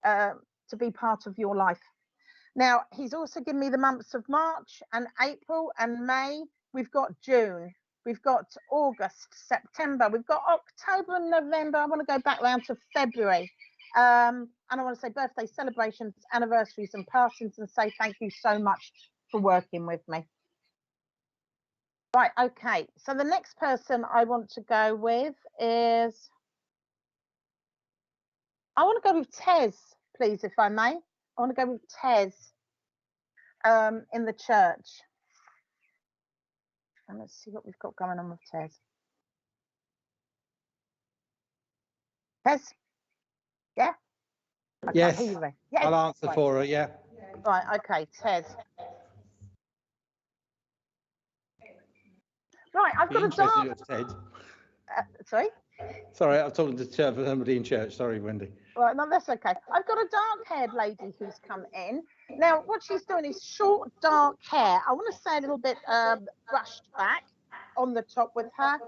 to be part of your life. Now, he's also given me the months of March and April and May. We've got June, we've got August, September, we've got October and November. I want to go back round to February. And I want to say birthday celebrations, anniversaries and passings, and say thank you so much for working with me. Right, okay, so the next person I want to go with is, I want to go with Tez, please, if I may. I want to go with Tez in the church. And let's see what we've got going on with Tez. Tez? Yeah? Yes, Yes, I'll answer right. for her, yeah. Right, okay, Tez. Right, I've got a dark... sorry? Sorry, I'm talking to somebody in church. Sorry, Wendy. Right, no, that's okay. I've got a dark-haired lady who's come in. Now, what she's doing is short, dark hair. I want to say a little bit brushed back on the top with her.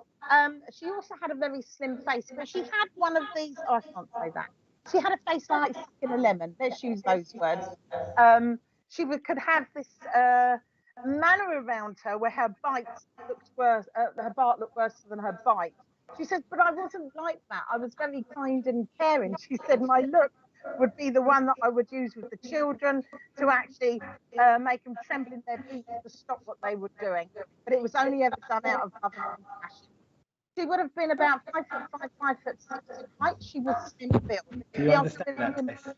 She also had a very slim face, but she had one of these. Oh, I can't say that. She had a face like skin a lemon. Let's use those words. She could have this manner around her where her bite looked worse. Her bark looked worse than her bite. She said, but I wasn't like that. I was very kind and caring. She said, my look would be the one that I would use with the children to actually make them tremble in their boots to stop what they were doing. But it was only ever done out of love and compassion. She would have been about 5'5", 5'6" in height. She was slim built. Do you understand that, Tess?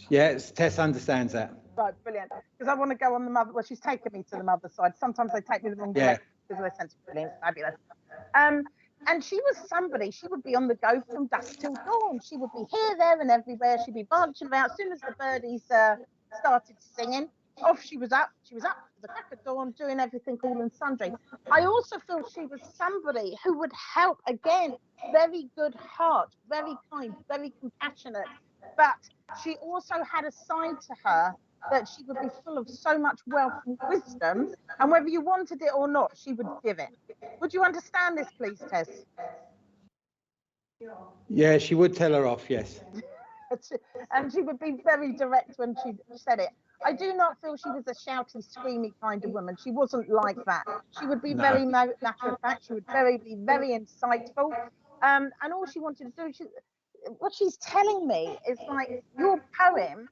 Yes, Tess understands that. Right, brilliant. Because I want to go on the mother. Well, she's taken me to the mother side. Sometimes they take me the wrong direction because of their sense of feeling. Fabulous. And she was somebody, she would be on the go from dusk till dawn. She would be here, there, and everywhere. She'd be marching about. As soon as the birdies started singing, off she was up. She was up for the crack of dawn, doing everything all and sundry. I also feel she was somebody who would help, again, very good heart, very kind, very compassionate. But she also had a side to her that she would be full of so much wealth and wisdom, and whether you wanted it or not, she would give it. Would you understand this, please, Tess? Yeah, she would tell her off, yes. And she would be very direct when she said it. I do not feel she was a shouty, screamy kind of woman. She wasn't like that. She would be very matter of fact. She would be very insightful. And all she wanted to do, what she's telling me is like, your poem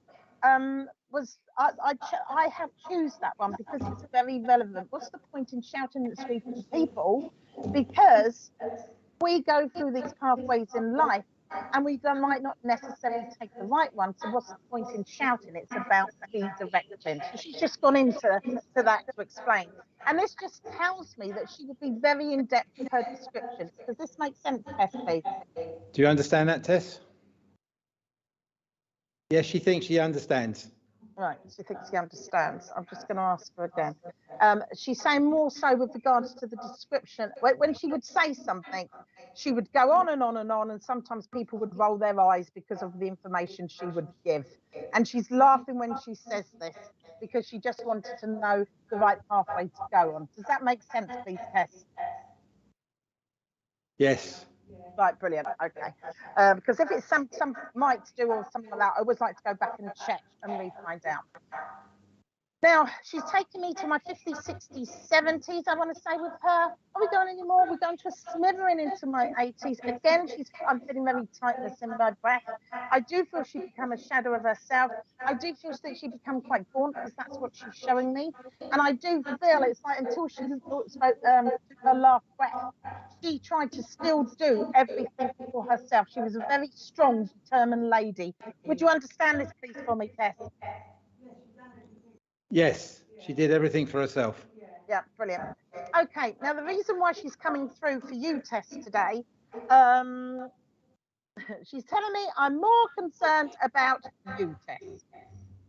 was, I have choose that one because it's very relevant. What's the point in shouting and screaming to people? Because we go through these pathways in life and we might not necessarily take the right one. So what's the point in shouting? It's about redirecting. So she's just gone into that to explain. And this just tells me that she would be very in depth with her descriptions. Does this make sense, Tess, please? Do you understand that, Tess? Yes, she thinks she understands. Right, she thinks she understands. I'm just going to ask her again. She's saying more so with regards to the description. When she would say something, she would go on and on and on, and sometimes people would roll their eyes because of the information she would give. And she's laughing when she says this because she just wanted to know the right pathway to go on. Does that make sense, please, Tess? Yes. Right, brilliant. Okay. Because if it's some might do or something like that, I always like to go back and check and re-find out. Now, she's taken me to my 50s, 60s, 70s, I want to say, with her. Are we going anymore? We're going to a smattering into my 80s. Again, I'm feeling very tightness in my breath. I do feel she's become a shadow of herself. I do feel that she's become quite gaunt because that's what she's showing me. And I do feel it's like until she spoke her last breath, she tried to still do everything for herself. She was a very strong, determined lady. Would you understand this, please, for me, Tess? Yes, she did everything for herself. Yeah, brilliant. Okay, now the reason why she's coming through for you, Tess, today, she's telling me I'm more concerned about you, Tess.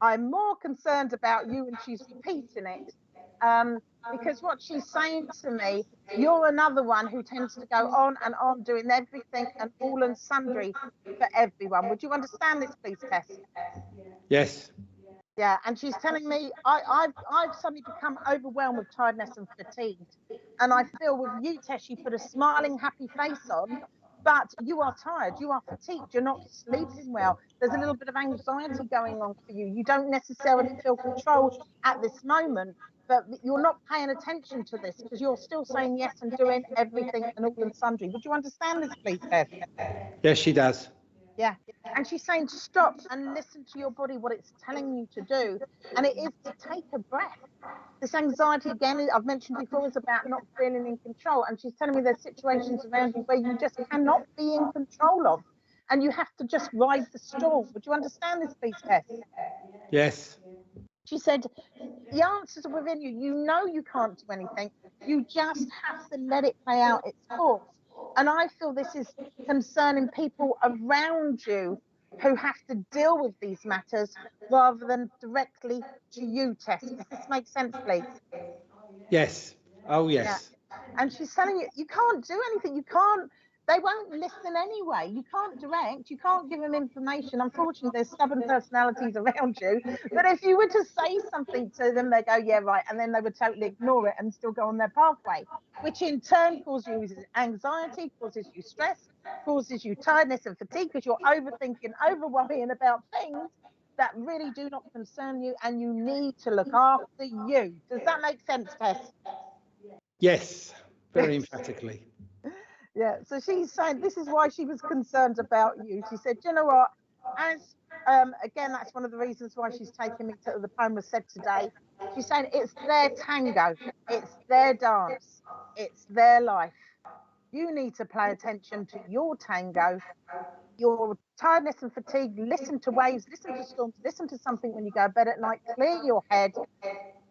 I'm more concerned about you, and she's repeating it. Because what she's saying to me, you're another one who tends to go on and on doing everything and all and sundry for everyone. Would you understand this, please, Tess? Yes. Yeah, and she's telling me I've suddenly become overwhelmed with tiredness and fatigued. And I feel with you, Tess, you put a smiling, happy face on, but you are tired, you are fatigued, you're not sleeping well. There's a little bit of anxiety going on for you. You don't necessarily feel control at this moment, but you're not paying attention to this because you're still saying yes and doing everything and all and sundry. Would you understand this, please, Tess? Yes, she does. Yeah. And she's saying stop and listen to your body, what it's telling you to do. And it is to take a breath. This anxiety, again, I've mentioned before, is about not feeling in control. And she's telling me there's situations around you where you just cannot be in control of. And you have to just ride the storm. Would you understand this, please, Tess? Yes. She said, the answers are within you. You know you can't do anything. You just have to let it play out its course. And I feel this is concerning people around you who have to deal with these matters rather than directly to you, Tess. Does this make sense, please? Yes. Oh, yes. Yeah. And she's telling you, you can't do anything. You can't, they won't listen anyway. You can't direct, you can't give them information. Unfortunately, there's stubborn personalities around you. But if you were to say something to them, they go, yeah, right. And then they would totally ignore it and still go on their pathway, which in turn causes you anxiety, causes you stress, causes you tiredness and fatigue because you're overthinking, over worrying about things that really do not concern you, and you need to look after you. Does that make sense, Tess? Yes, very emphatically. Yeah, so she's saying this is why she was concerned about you. She said, you know what, as again, that's one of the reasons why she's taken me to the poem was said today. She's saying it's their tango, it's their dance, it's their life. You need to pay attention to your tango, your tiredness and fatigue. Listen to waves, listen to storms, listen to something when you go to bed at night. Clear your head,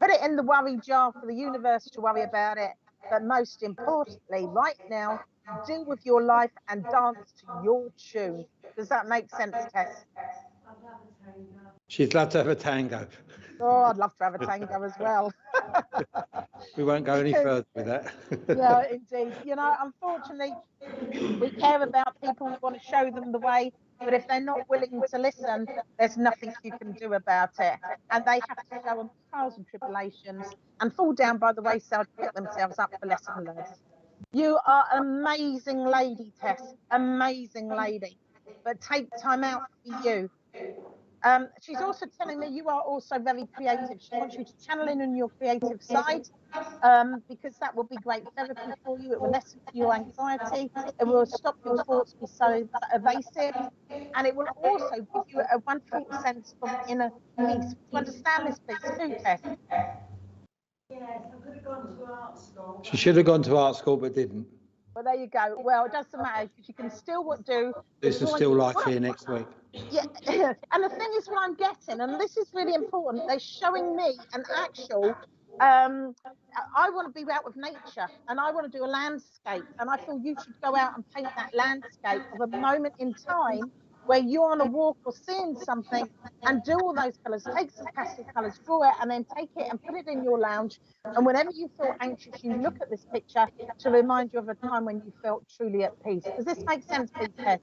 put it in the worry jar for the universe to worry about it. But most importantly, right now, deal with your life and dance to your tune. Does that make sense, Tess? She'd love to have a tango. Oh, I'd love to have a tango as well. We won't go any further with that. Yeah, indeed. You know, unfortunately, we care about people. We want to show them the way. But if they're not willing to listen, there's nothing you can do about it. And they have to show them trials and tribulations and fall down by the wayside to pick themselves up for lesson learned. You are an amazing lady, Tess. Amazing lady. But take time out for you. She's also telling me you are also very creative. She wants you to channel in on your creative side, because that will be great therapy for you. It will lessen your anxiety. It will stop your thoughts be so evasive. And it will also give you a wonderful sense of inner peace. Do you understand this peace too, Tess? Yes, I could have gone to art school. She should have gone to art school, but didn't. Well, there you go. Well, it doesn't matter because you can still do. This is still life here next week. Yeah, and the thing is, what I'm getting, and this is really important, they're showing me an actual. I want to be out with nature, and I want to do a landscape, and I feel you should go out and paint that landscape of a moment in time where you're on a walk or seeing something, and do all those colours. Take some pastel colours, draw it, and then take it and put it in your lounge. And whenever you feel anxious, you look at this picture to remind you of a time when you felt truly at peace. Does this make sense, Peter?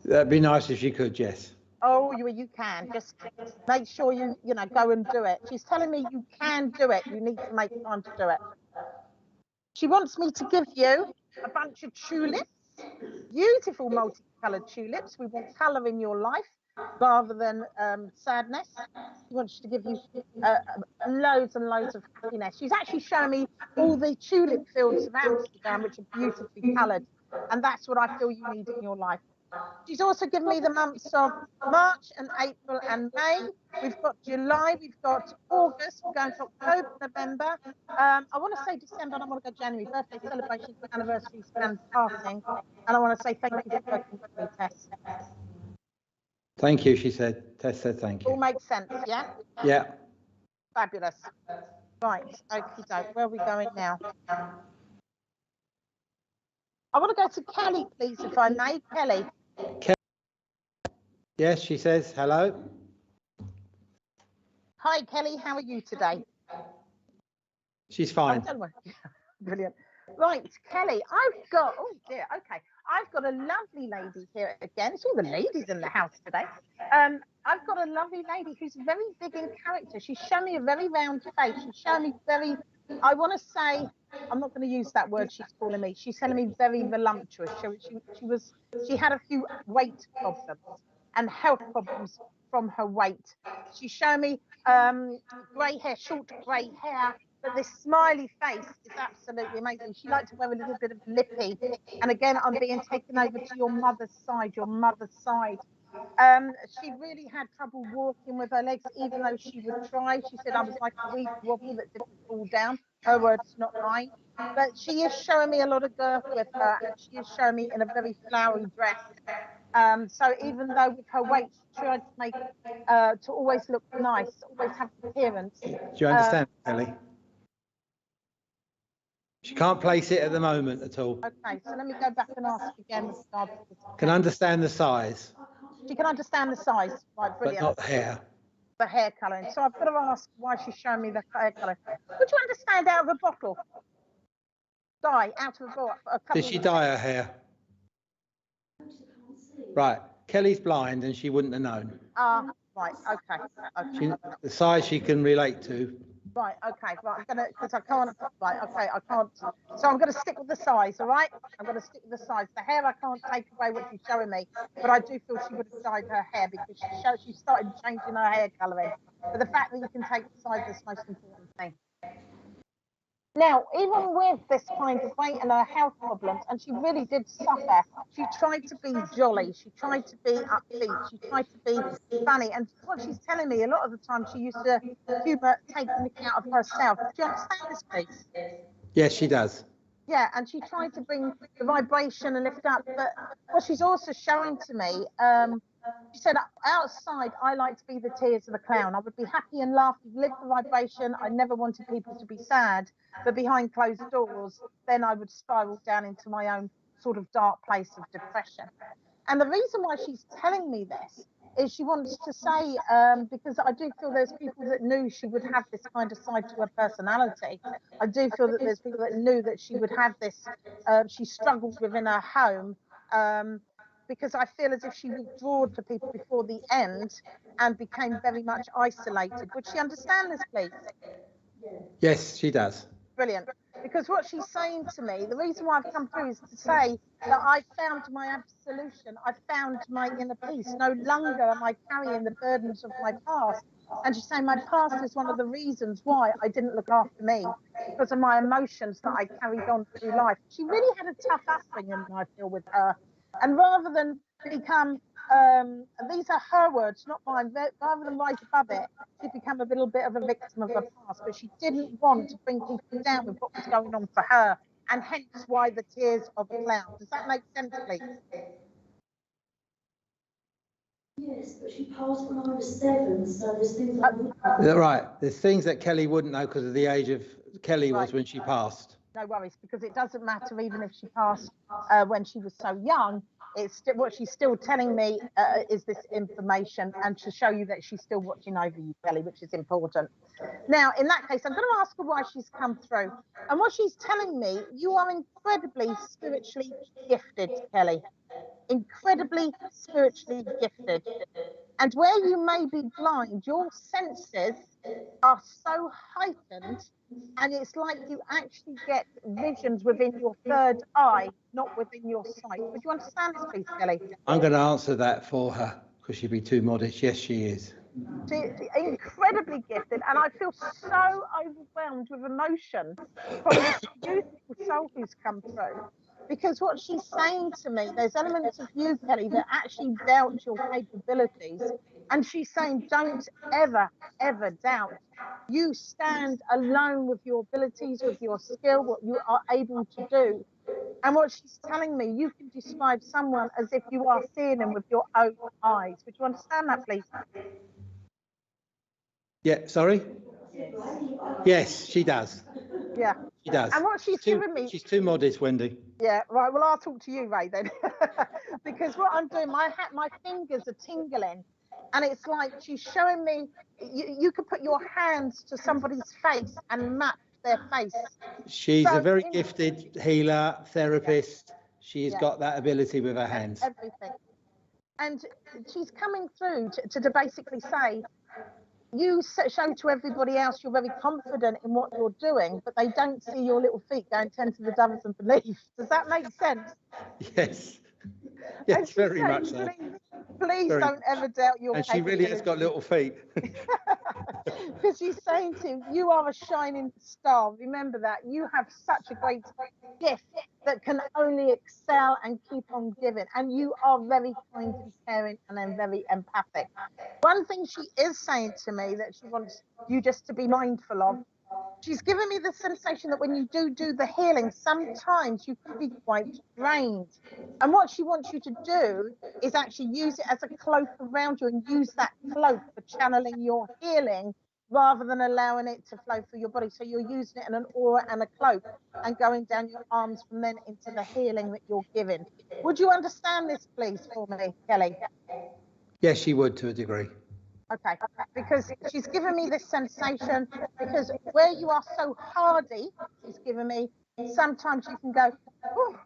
That'd be nice if she could, yes. Oh, you can. Just make sure you go and do it. She's telling me you can do it. You need to make time to do it. She wants me to give you a bunch of tulips, beautiful multicoloured tulips. We want colour in your life rather than sadness. She wants to give you loads and loads of happiness. She's actually showing me all the tulip fields of Amsterdam, which are beautifully coloured. And that's what I feel you need in your life. She's also given me the months of March and April and May. We've got July, we've got August, we're going to October, November. I want to say December, and I want to go January. Birthday celebrations, anniversaries, and passing. And I want to say thank you for working with me, Tess. Thank you, she said. Tess said thank you. All makes sense, yeah? Yeah. Fabulous. Right, okie doke. Where are we going now? I want to go to Kelly, please, if I may. Kelly. Yes, she says hello. Hi, Kelly. How are you today? She's fine. Brilliant. Right, Kelly, I've got, oh dear, okay. I've got a lovely lady here again. It's all the ladies in the house today. I've got a lovely lady who's very big in character. She's shown me a very round face. She's shown me very, I want to say, I'm not going to use that word she's calling me. She's telling me very voluptuous. She had a few weight problems and health problems from her weight. She's shown me grey hair, short grey hair, but this smiley face is absolutely amazing. She liked to wear a little bit of lippy. And again, I'm being taken over to your mother's side, She really had trouble walking with her legs, even though she would try. She said I was like a weed wobble that didn't fall down. Her words, not mine. But she is showing me a lot of girth with her, and she is showing me in a very flowery dress. So even though with her weight, she tried to make to always look nice, always have appearance. Do you understand, Kelly? She can't place it at the moment at all. Okay, so let me go back and ask again with regard to this. Can understand the size. She can understand the size, right? Brilliant. But not the hair. The hair colouring. So I've got to ask why she's showing me the hair colour. Would you understand out of a bottle? Dye out of a bottle. Did she dye her hair? Right. Kelly's blind and she wouldn't have known. Right. Okay. The size she can relate to. Right. Okay. Right. I'm gonna, because I can't. Right. Okay. I can't. So I'm going to stick with the size. All right. I'm going to stick with the size. The hair I can't take away what she's showing me, but I do feel she would have dyed her hair because she started changing her hair colouring. But the fact that you can take the size is the most important thing. Now, even with this kind of weight and her health problems, and she really did suffer, she tried to be jolly, she tried to be upbeat, she tried to be funny. And what she's telling me, a lot of the time she used to humour, take the mickey out of herself. Do you understand this piece? Yes, she does. Yeah, and she tried to bring the vibration and lift up. But what she's also showing to me, She said, outside, I like to be the tears of the clown. I would be happy and laugh, live the vibration. I never wanted people to be sad. But behind closed doors, then I would spiral down into my own sort of dark place of depression. And the reason why she's telling me this is she wants to say, because I do feel there's people that knew she would have this kind of side to her personality. I do feel that there's people that knew that she would have this, she struggled within her home. Because I feel as if she withdrew to people before the end and became very much isolated. Would she understand this, please? Yes, she does. Brilliant. Because what she's saying to me, the reason why I've come through is to say that I found my absolution. I found my inner peace. No longer am I carrying the burdens of my past. And she's saying my past is one of the reasons why I didn't look after me, because of my emotions that I carried on through life. She really had a tough upbringing, I feel, with her. And rather than become, these are her words, not mine, rather than rise above it, she'd become a little bit of a victim of her past, but she didn't want to bring people down with what was going on for her, and hence why the tears of a clown. Does that make sense, please? Yes, but she passed when I was 7, so there's things I wouldn't know. Right, there's things that Kelly wouldn't know because of the age of Kelly was when she passed. No worries, because it doesn't matter even if she passed when she was so young. It's what she's still telling me is this information, and to show you that she's still watching over you, Kelly, which is important. Now, in that case, I'm going to ask her why she's come through. And what she's telling me, you are incredibly spiritually gifted, Kelly. Incredibly spiritually gifted. And where you may be blind, your senses are so heightened, and it's like you actually get visions within your third eye, not within your sight. Would you understand this, please, Kelly? I'm going to answer that for her because she'd be too modest. Yes, she is. She's incredibly gifted, and I feel so overwhelmed with emotion from this beautiful soul who's come through. Because what she's saying to me, there's elements of you, Kelly, that actually doubt your capabilities. And she's saying, don't ever, ever doubt. You stand alone with your abilities, with your skill, what you are able to do. And what she's telling me, you can describe someone as if you are seeing them with your own eyes. Would you understand that, please? Yeah, sorry? Yes, she does. Yeah. She does. And what she's given me... She's too modest, Wendy. Yeah, right. Well, I'll talk to you, Ray, then. Because what I'm doing, my fingers are tingling. And it's like she's showing me, you could put your hands to somebody's face and map their face. She's a very gifted healer, therapist. She's got that ability with her hands. Everything. And she's coming through to basically say, you show to everybody else you're very confident in what you're doing, but they don't see your little feet going 10 to the doves and believe. Does that make sense? Yes. Yes, very much so. Please don't ever doubt your capability. And she really has got little feet. Because she's saying to him, you are a shining star. Remember that. You have such a great gift that can only excel and keep on giving. And you are very kind and caring and then very empathic. One thing she is saying to me that she wants you just to be mindful of, she's given me the sensation that when you do the healing, sometimes you can be quite drained. And what she wants you to do is actually use it as a cloak around you and use that cloak for channeling your healing rather than allowing it to flow through your body. So you're using it in an aura and a cloak and going down your arms from then into the healing that you're giving. Would you understand this, please, for me, Kelly? Yes, she would to a degree. Okay, because she's given me this sensation, because where you are so hardy, she's given me, sometimes you can go, oh,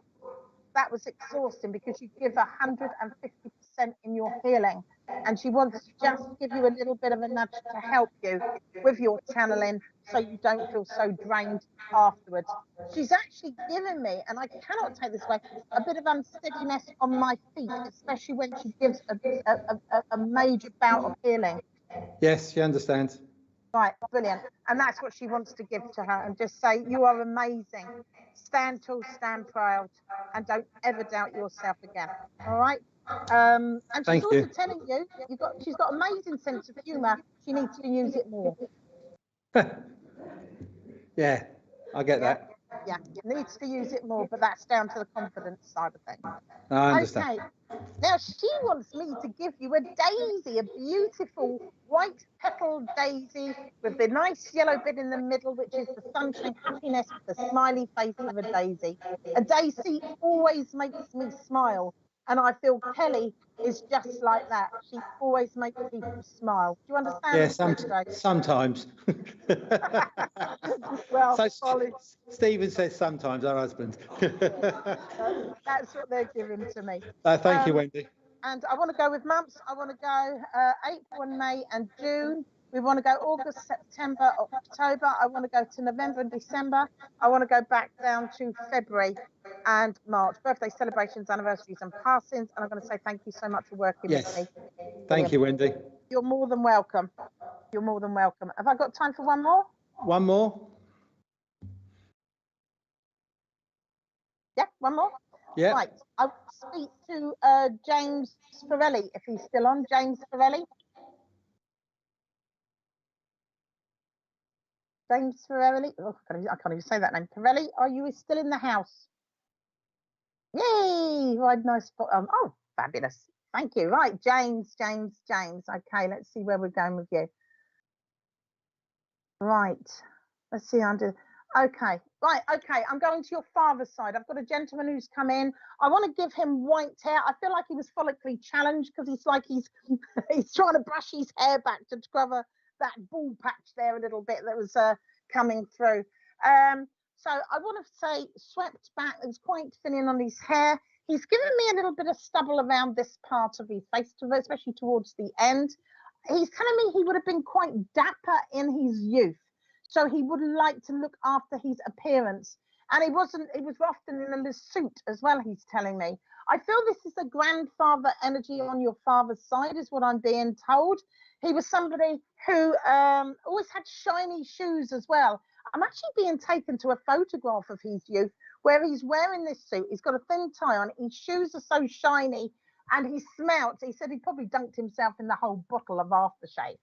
that was exhausting, because you give 150% in your healing. And she wants to just give you a little bit of a nudge to help you with your channeling so you don't feel so drained afterwards. She's actually given me, and I cannot take this away, a bit of unsteadiness on my feet, especially when she gives a major bout of healing. Yes, she understands. Right, brilliant. And that's what she wants to give to her, and just say, you are amazing. Stand tall, stand proud, and don't ever doubt yourself again. All right? And she's also telling you, she's got amazing sense of humour. She needs to use it more. Yeah, I get that. Yeah, needs to use it more, but that's down to the confidence side of things. I understand. Okay, now she wants me to give you a daisy, a beautiful white petal daisy with the nice yellow bit in the middle, which is the sunshine happiness with the smiley face of a daisy. A daisy always makes me smile, and I feel Kelly is just like that. She always makes people smile. Do you understand Yeah, the trick, Jane? sometimes. Well, So Polly, Stephen says sometimes, our husband. that's what they're giving to me. Thank you, Wendy. And I want to go with months. I want to go April and May and June. We want to go August, September, October. I want to go to November and December. I want to go back down to February and March. Birthday celebrations, anniversaries and passings. And I'm going to say thank you so much for working with me. Thank you, Wendy. You're more than welcome. You're more than welcome. Have I got time for one more? One more? Yeah, one more? Yeah. Right. I'll speak to James Farelli, if he's still on. James Farelli. James Farelli. Oh, I can't even say that name. Farelli, are you still in the house? Yay! Right, nice. Oh, fabulous. Thank you. Right, James. Okay, let's see where we're going with you. Right. Let's see. Okay. Right. Okay. I'm going to your father's side. I've got a gentleman who's come in. I want to give him white hair. I feel like he was follically challenged because he's like he's trying to brush his hair back to cover that bald patch there a little bit that was coming through. So I want to say swept back. It's quite thinning on his hair. He's given me a little bit of stubble around this part of his face, especially towards the end. He's telling me he would have been quite dapper in his youth. So he would like to look after his appearance. And he was often in a suit as well, he's telling me. I feel this is a grandfather energy on your father's side, is what I'm being told. He was somebody who always had shiny shoes as well. I'm actually being taken to a photograph of his youth where he's wearing this suit. He's got a thin tie on. His shoes are so shiny and he smelt. He said he probably dunked himself in the whole bottle of aftershave.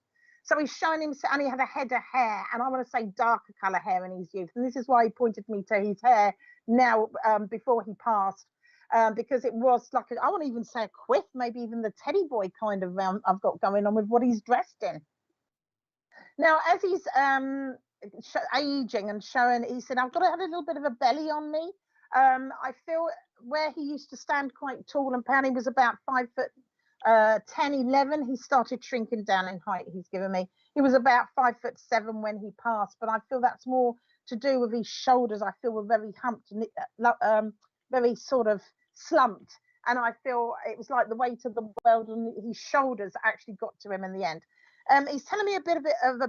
So he's showing himself, and he had a head of hair, and I want to say darker colour hair in his youth. And this is why he pointed me to his hair now before he passed, because it was like, I want to even say a quiff, maybe even the teddy boy kind of I've got going on with what he's dressed in. Now, as he's aging and showing, he said, I've got to have a little bit of a belly on me. I feel where he used to stand quite tall and pound, he was about 5 foot 10, 11, he started shrinking down in height. He's given me, he was about 5'7" when he passed, but I feel that's more to do with his shoulders. I feel were very humped and very sort of slumped, and I feel it was like the weight of the world and his shoulders actually got to him in the end. He's telling me a bit of a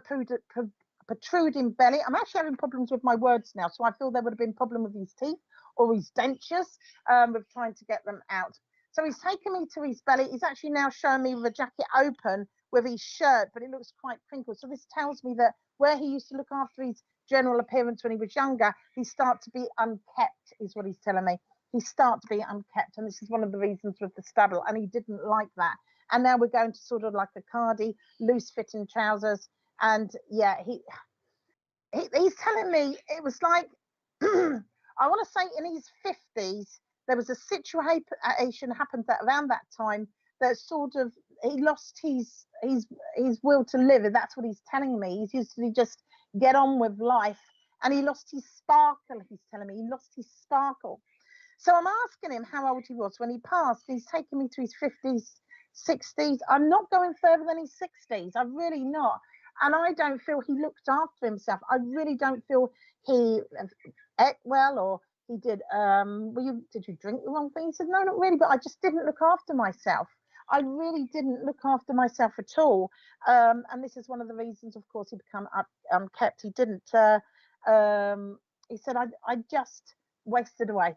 protruding belly. I'm actually having problems with my words now, so I feel there would have been a problem with his teeth or his dentures with trying to get them out. So he's taken me to his belly. He's actually now showing me the jacket open with his shirt, but it looks quite crinkled. So this tells me that where he used to look after his general appearance when he was younger, he started to be unkept, is what he's telling me. He started to be unkept, and this is one of the reasons with the stubble, and he didn't like that. And now we're going to sort of like a cardi, loose-fitting trousers, and yeah, he's telling me it was like, I want to say in his 50s, there was a situation happened that around that time that sort of he lost his will to live, and that's what he's telling me. He's used to just get on with life, and he lost his sparkle. He's telling me he lost his sparkle. So I'm asking him how old he was when he passed. He's taken me to his 50s, 60s. I'm not going further than his 60s. I'm really not. And I don't feel he looked after himself. I really don't feel he ate well, or he did. Did you drink the wrong thing? He said, no, not really, but I just didn't look after myself. I really didn't look after myself at all. And this is one of the reasons, of course, he became kept. He didn't. He said, I just wasted away.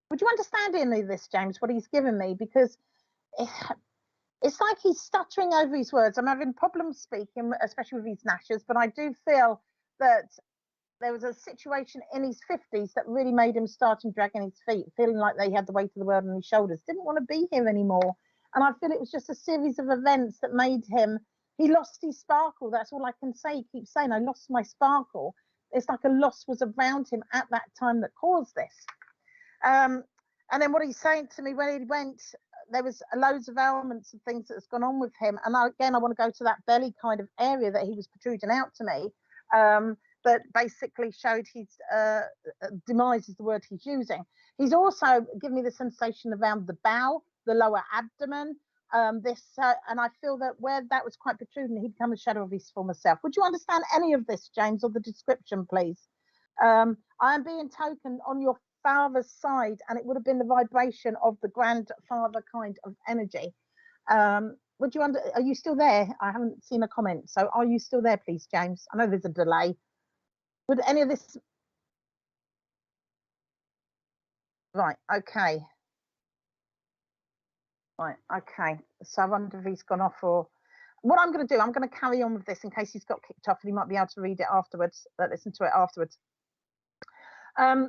Would you understand any of this, James, what he's given me? Because it's like he's stuttering over his words. I'm having problems speaking, especially with his gnashes, but I do feel that there was a situation in his 50s that really made him start dragging his feet, feeling like they had the weight of the world on his shoulders, didn't want to be here anymore. And I feel it was just a series of events that made him, he lost his sparkle. That's all I can say. He keeps saying, I lost my sparkle. it's like a loss was around him at that time that caused this. And then what he's saying to me, when he went, there was loads of ailments and things that's gone on with him. And again, I want to go to that belly kind of area that he was protruding out to me, that basically showed his demise is the word he's using. He's also given me the sensation around the bowel, the lower abdomen, and I feel that where that was quite protruding, he'd become a shadow of his former self. Would you understand any of this, James, or the description, please? I am being token on your father's side, and it would have been the vibration of the grandfather kind of energy. Would you are you still there? I haven't seen a comment, so are you still there, please, James? I know there's a delay. Would any of this? Right, okay. Right, okay. So I wonder if he's gone off, or what I'm going to do, I'm going to carry on with this in case he's got kicked off and he might be able to read it afterwards, listen to it afterwards.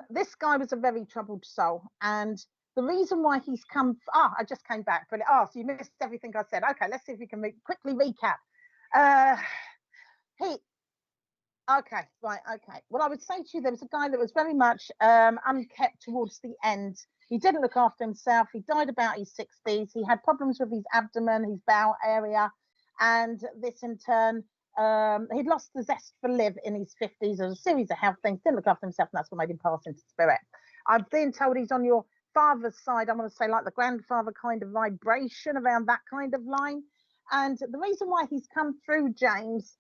This guy was a very troubled soul, and the reason why he's come, I just came back, brilliant. So you missed everything I said. Okay, let's see if we can quickly recap. Okay, right, okay. Well, I would say to you, there was a guy that was very much unkept towards the end. He didn't look after himself. He died about his 60s. He had problems with his abdomen, his bowel area, and this in turn, he'd lost the zest for live in his 50s. There was a series of health things, didn't look after himself, and that's what made him pass into spirit. I've been told he's on your father's side. I want to say like the grandfather kind of vibration around that kind of line. And the reason why he's come through, James,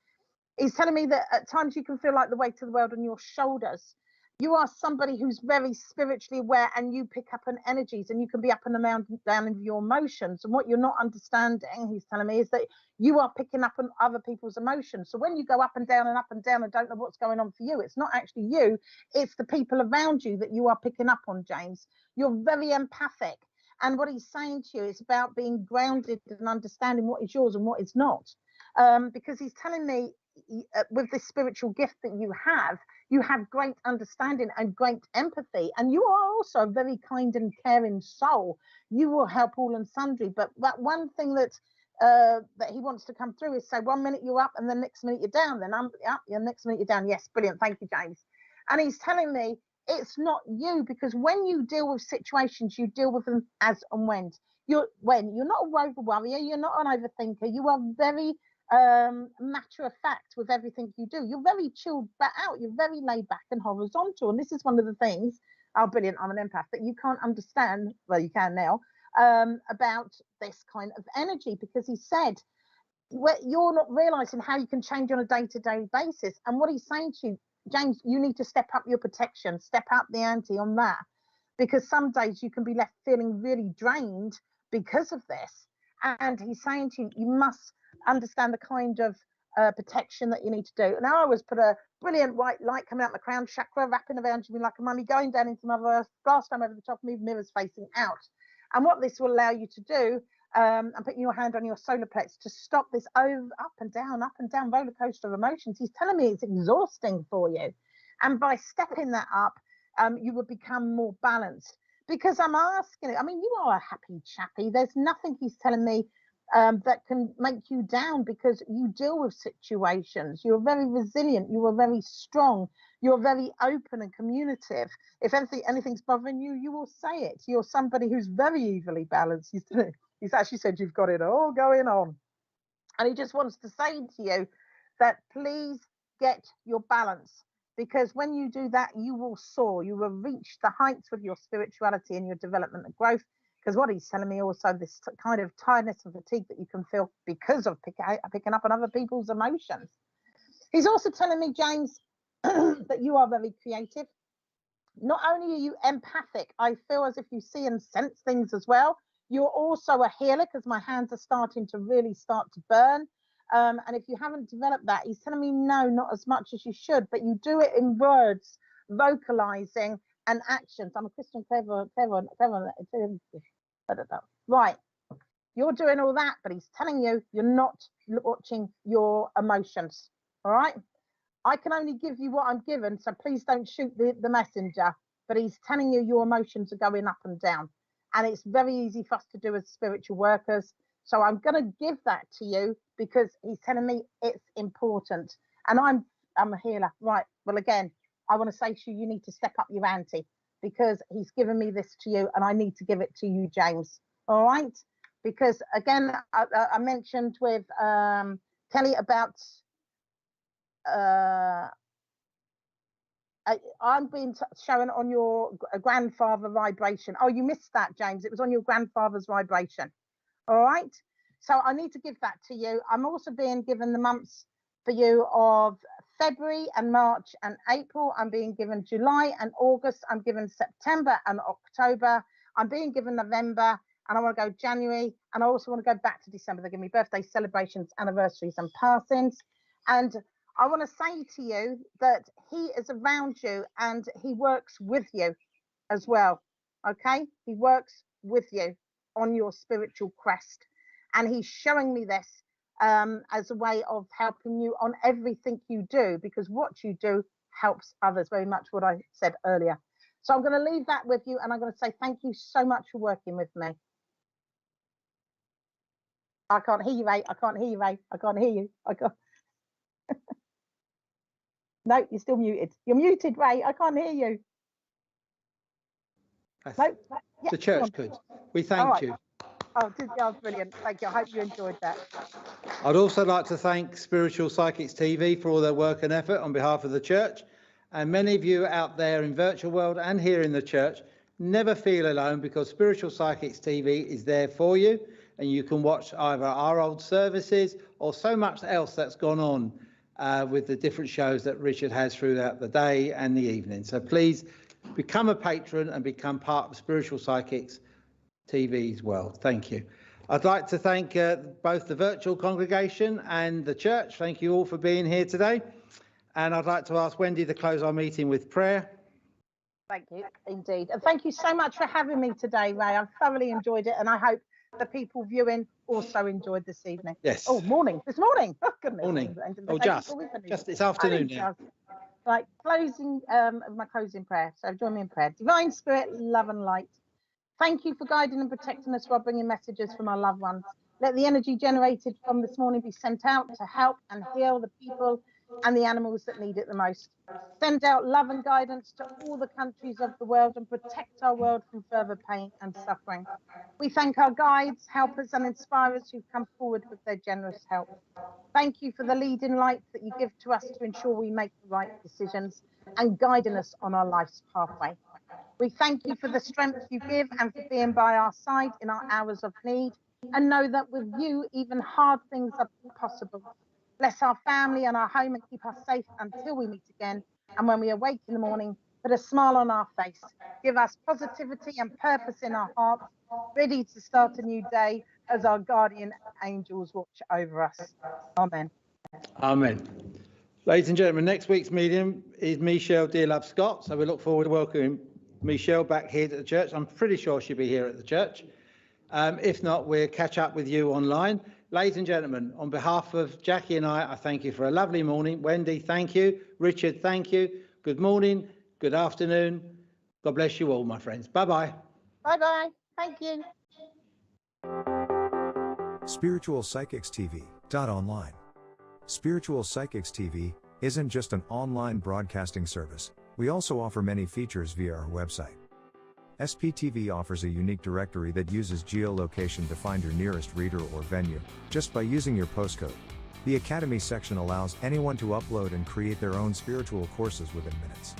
he's telling me that at times you can feel like the weight of the world on your shoulders. You are somebody who's very spiritually aware, and you pick up on energies, and you can be up and down in your emotions. And what you're not understanding, he's telling me, is that you are picking up on other people's emotions. So when you go up and down and don't know what's going on for you, it's not actually you, it's the people around you that you are picking up on, James. You're very empathic. And what he's saying to you is about being grounded and understanding what is yours and what is not. Because he's telling me, with this spiritual gift that you have great understanding and great empathy, and you are also a very kind and caring soul. You will help all and sundry, but that one thing that he wants to come through is say, 1 minute you're up and the next minute you're down, then I'm up, the next minute you're down. Yes, brilliant, thank you, James. And he's telling me it's not you, because when you deal with situations, you deal with them as and when. You're not a rover warrior, you're not an overthinker, you are very matter of fact with everything you do. You're very chilled out, you're very laid back and horizontal, and this is one of the things, brilliant, I'm an empath, that you can't understand, well you can now, about this kind of energy, because he said you're not realizing how you can change on a day-to-day basis. And what he's saying to you, James, you need to step up your protection, step up the ante on that, because some days you can be left feeling really drained because of this. And he's saying to you, you must understand the kind of protection that you need to do. Now I always put a brilliant white light coming out my crown chakra, wrapping around you like a mummy, going down into Mother Earth, glass dome over the top of me, mirrors facing out. And what this will allow you to do, and putting your hand on your solar plex to stop this up and down roller coaster of emotions. He's telling me it's exhausting for you, and by stepping that up, you will become more balanced. Because I'm asking it, I mean, you are a happy chappy. There's nothing he's telling me that can make you down, because you deal with situations. You're very resilient. You are very strong. You're very open and communicative. If anything's bothering you, you will say it. You're somebody who's very evenly balanced. He's actually said you've got it all going on. And he just wants to say to you that please get your balance, because when you do that, you will soar. You will reach the heights with your spirituality and your development and growth. Because what he's telling me also, this kind of tiredness and fatigue that you can feel because of picking up on other people's emotions. He's also telling me, James, that you are very creative. Not only are you empathic, I feel as if you see and sense things as well. You're also a healer, because my hands are starting to really start to burn. And if you haven't developed that, he's telling me no, not as much as you should, but you do it in words, vocalizing, and actions. I'm a Christian clever. Right, you're doing all that, but he's telling you you're not watching your emotions. All right, I can only give you what I'm given, so please don't shoot the messenger. But he's telling you your emotions are going up and down, and it's very easy for us to do as spiritual workers. So I'm going to give that to you, because he's telling me it's important. And I'm I'm a healer. Right. Well, again, I want to say to you, you need to step up your ante, because he's given me this to you and I need to give it to you, James. All right. Because again, I mentioned with Kelly about I'm being shown on your grandfather vibration. Oh, you missed that, James. It was on your grandfather's vibration. All right. So I need to give that to you. I'm also being given the months for you of February and March and April. I'm being given July and August. I'm given September and October. I'm being given November, and I want to go January, and I also want to go back to December. They give me birthday celebrations, anniversaries, and passings. And I want to say to you that he is around you and he works with you as well. Okay, he works with you on your spiritual quest, and he's showing me this as a way of helping you on everything you do, because what you do helps others, very much what I said earlier. So I'm going to leave that with you, and I'm going to say thank you so much for working with me. I can't hear you, Ray. I can't hear you, Ray. I can't hear you. I can't. No, you're still muted. You're muted, Ray. I can't hear you. No, the church could. We thank you. Oh, brilliant. Thank you. I hope you enjoyed that. I'd also like to thank Spiritual Psychics TV for all their work and effort on behalf of the church. And many of you out there in virtual world and here in the church, never feel alone, because Spiritual Psychics TV is there for you, and you can watch either our old services or so much else that's gone on with the different shows that Richard has throughout the day and the evening. So please become a patron and become part of Spiritual Psychics TV's world. Thank you. I'd like to thank both the virtual congregation and the church. Thank you all for being here today. And I'd like to ask Wendy to close our meeting with prayer. Thank you, indeed. And thank you so much for having me today, Ray. I've thoroughly enjoyed it, and I hope the people viewing also enjoyed this evening. Yes. Oh, morning. This morning. Oh, goodness. Morning. Oh, just it's afternoon now. Right, closing, my closing prayer. So join me in prayer. Divine Spirit, love and light, thank you for guiding and protecting us while bringing messages from our loved ones. Let the energy generated from this morning be sent out to help and heal the people and the animals that need it the most. Send out love and guidance to all the countries of the world and protect our world from further pain and suffering. We thank our guides, helpers and inspirers who've come forward with their generous help. Thank you for the leading light that you give to us to ensure we make the right decisions and guiding us on our life's pathway. We thank you for the strength you give and for being by our side in our hours of need, and know that with you, even hard things are possible. Bless our family and our home and keep us safe until we meet again. And when we awake in the morning, put a smile on our face. Give us positivity and purpose in our hearts, ready to start a new day as our guardian angels watch over us. Amen. Amen. Ladies and gentlemen, next week's medium is Michelle Dearlove Scott. So we look forward to welcoming Michelle back here at the church. I'm pretty sure she'll be here at the church. If not, we'll catch up with you online. Ladies and gentlemen, on behalf of Jackie and I thank you for a lovely morning. Wendy, thank you. Richard, thank you. Good morning, good afternoon. God bless you all, my friends. Bye-bye. Bye-bye. Thank you. Spiritual Psychics TV .online. Spiritual Psychics TV isn't just an online broadcasting service. We also offer many features via our website. SPTV offers a unique directory that uses geolocation to find your nearest reader or venue, just by using your postcode. The Academy section allows anyone to upload and create their own spiritual courses within minutes.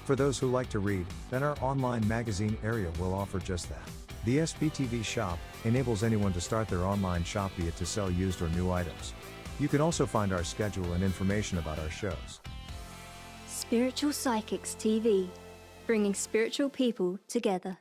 For those who like to read, then our online magazine area will offer just that. The SPTV shop enables anyone to start their online shop, be it to sell used or new items. You can also find our schedule and information about our shows. Spiritual Psychics TV, bringing spiritual people together.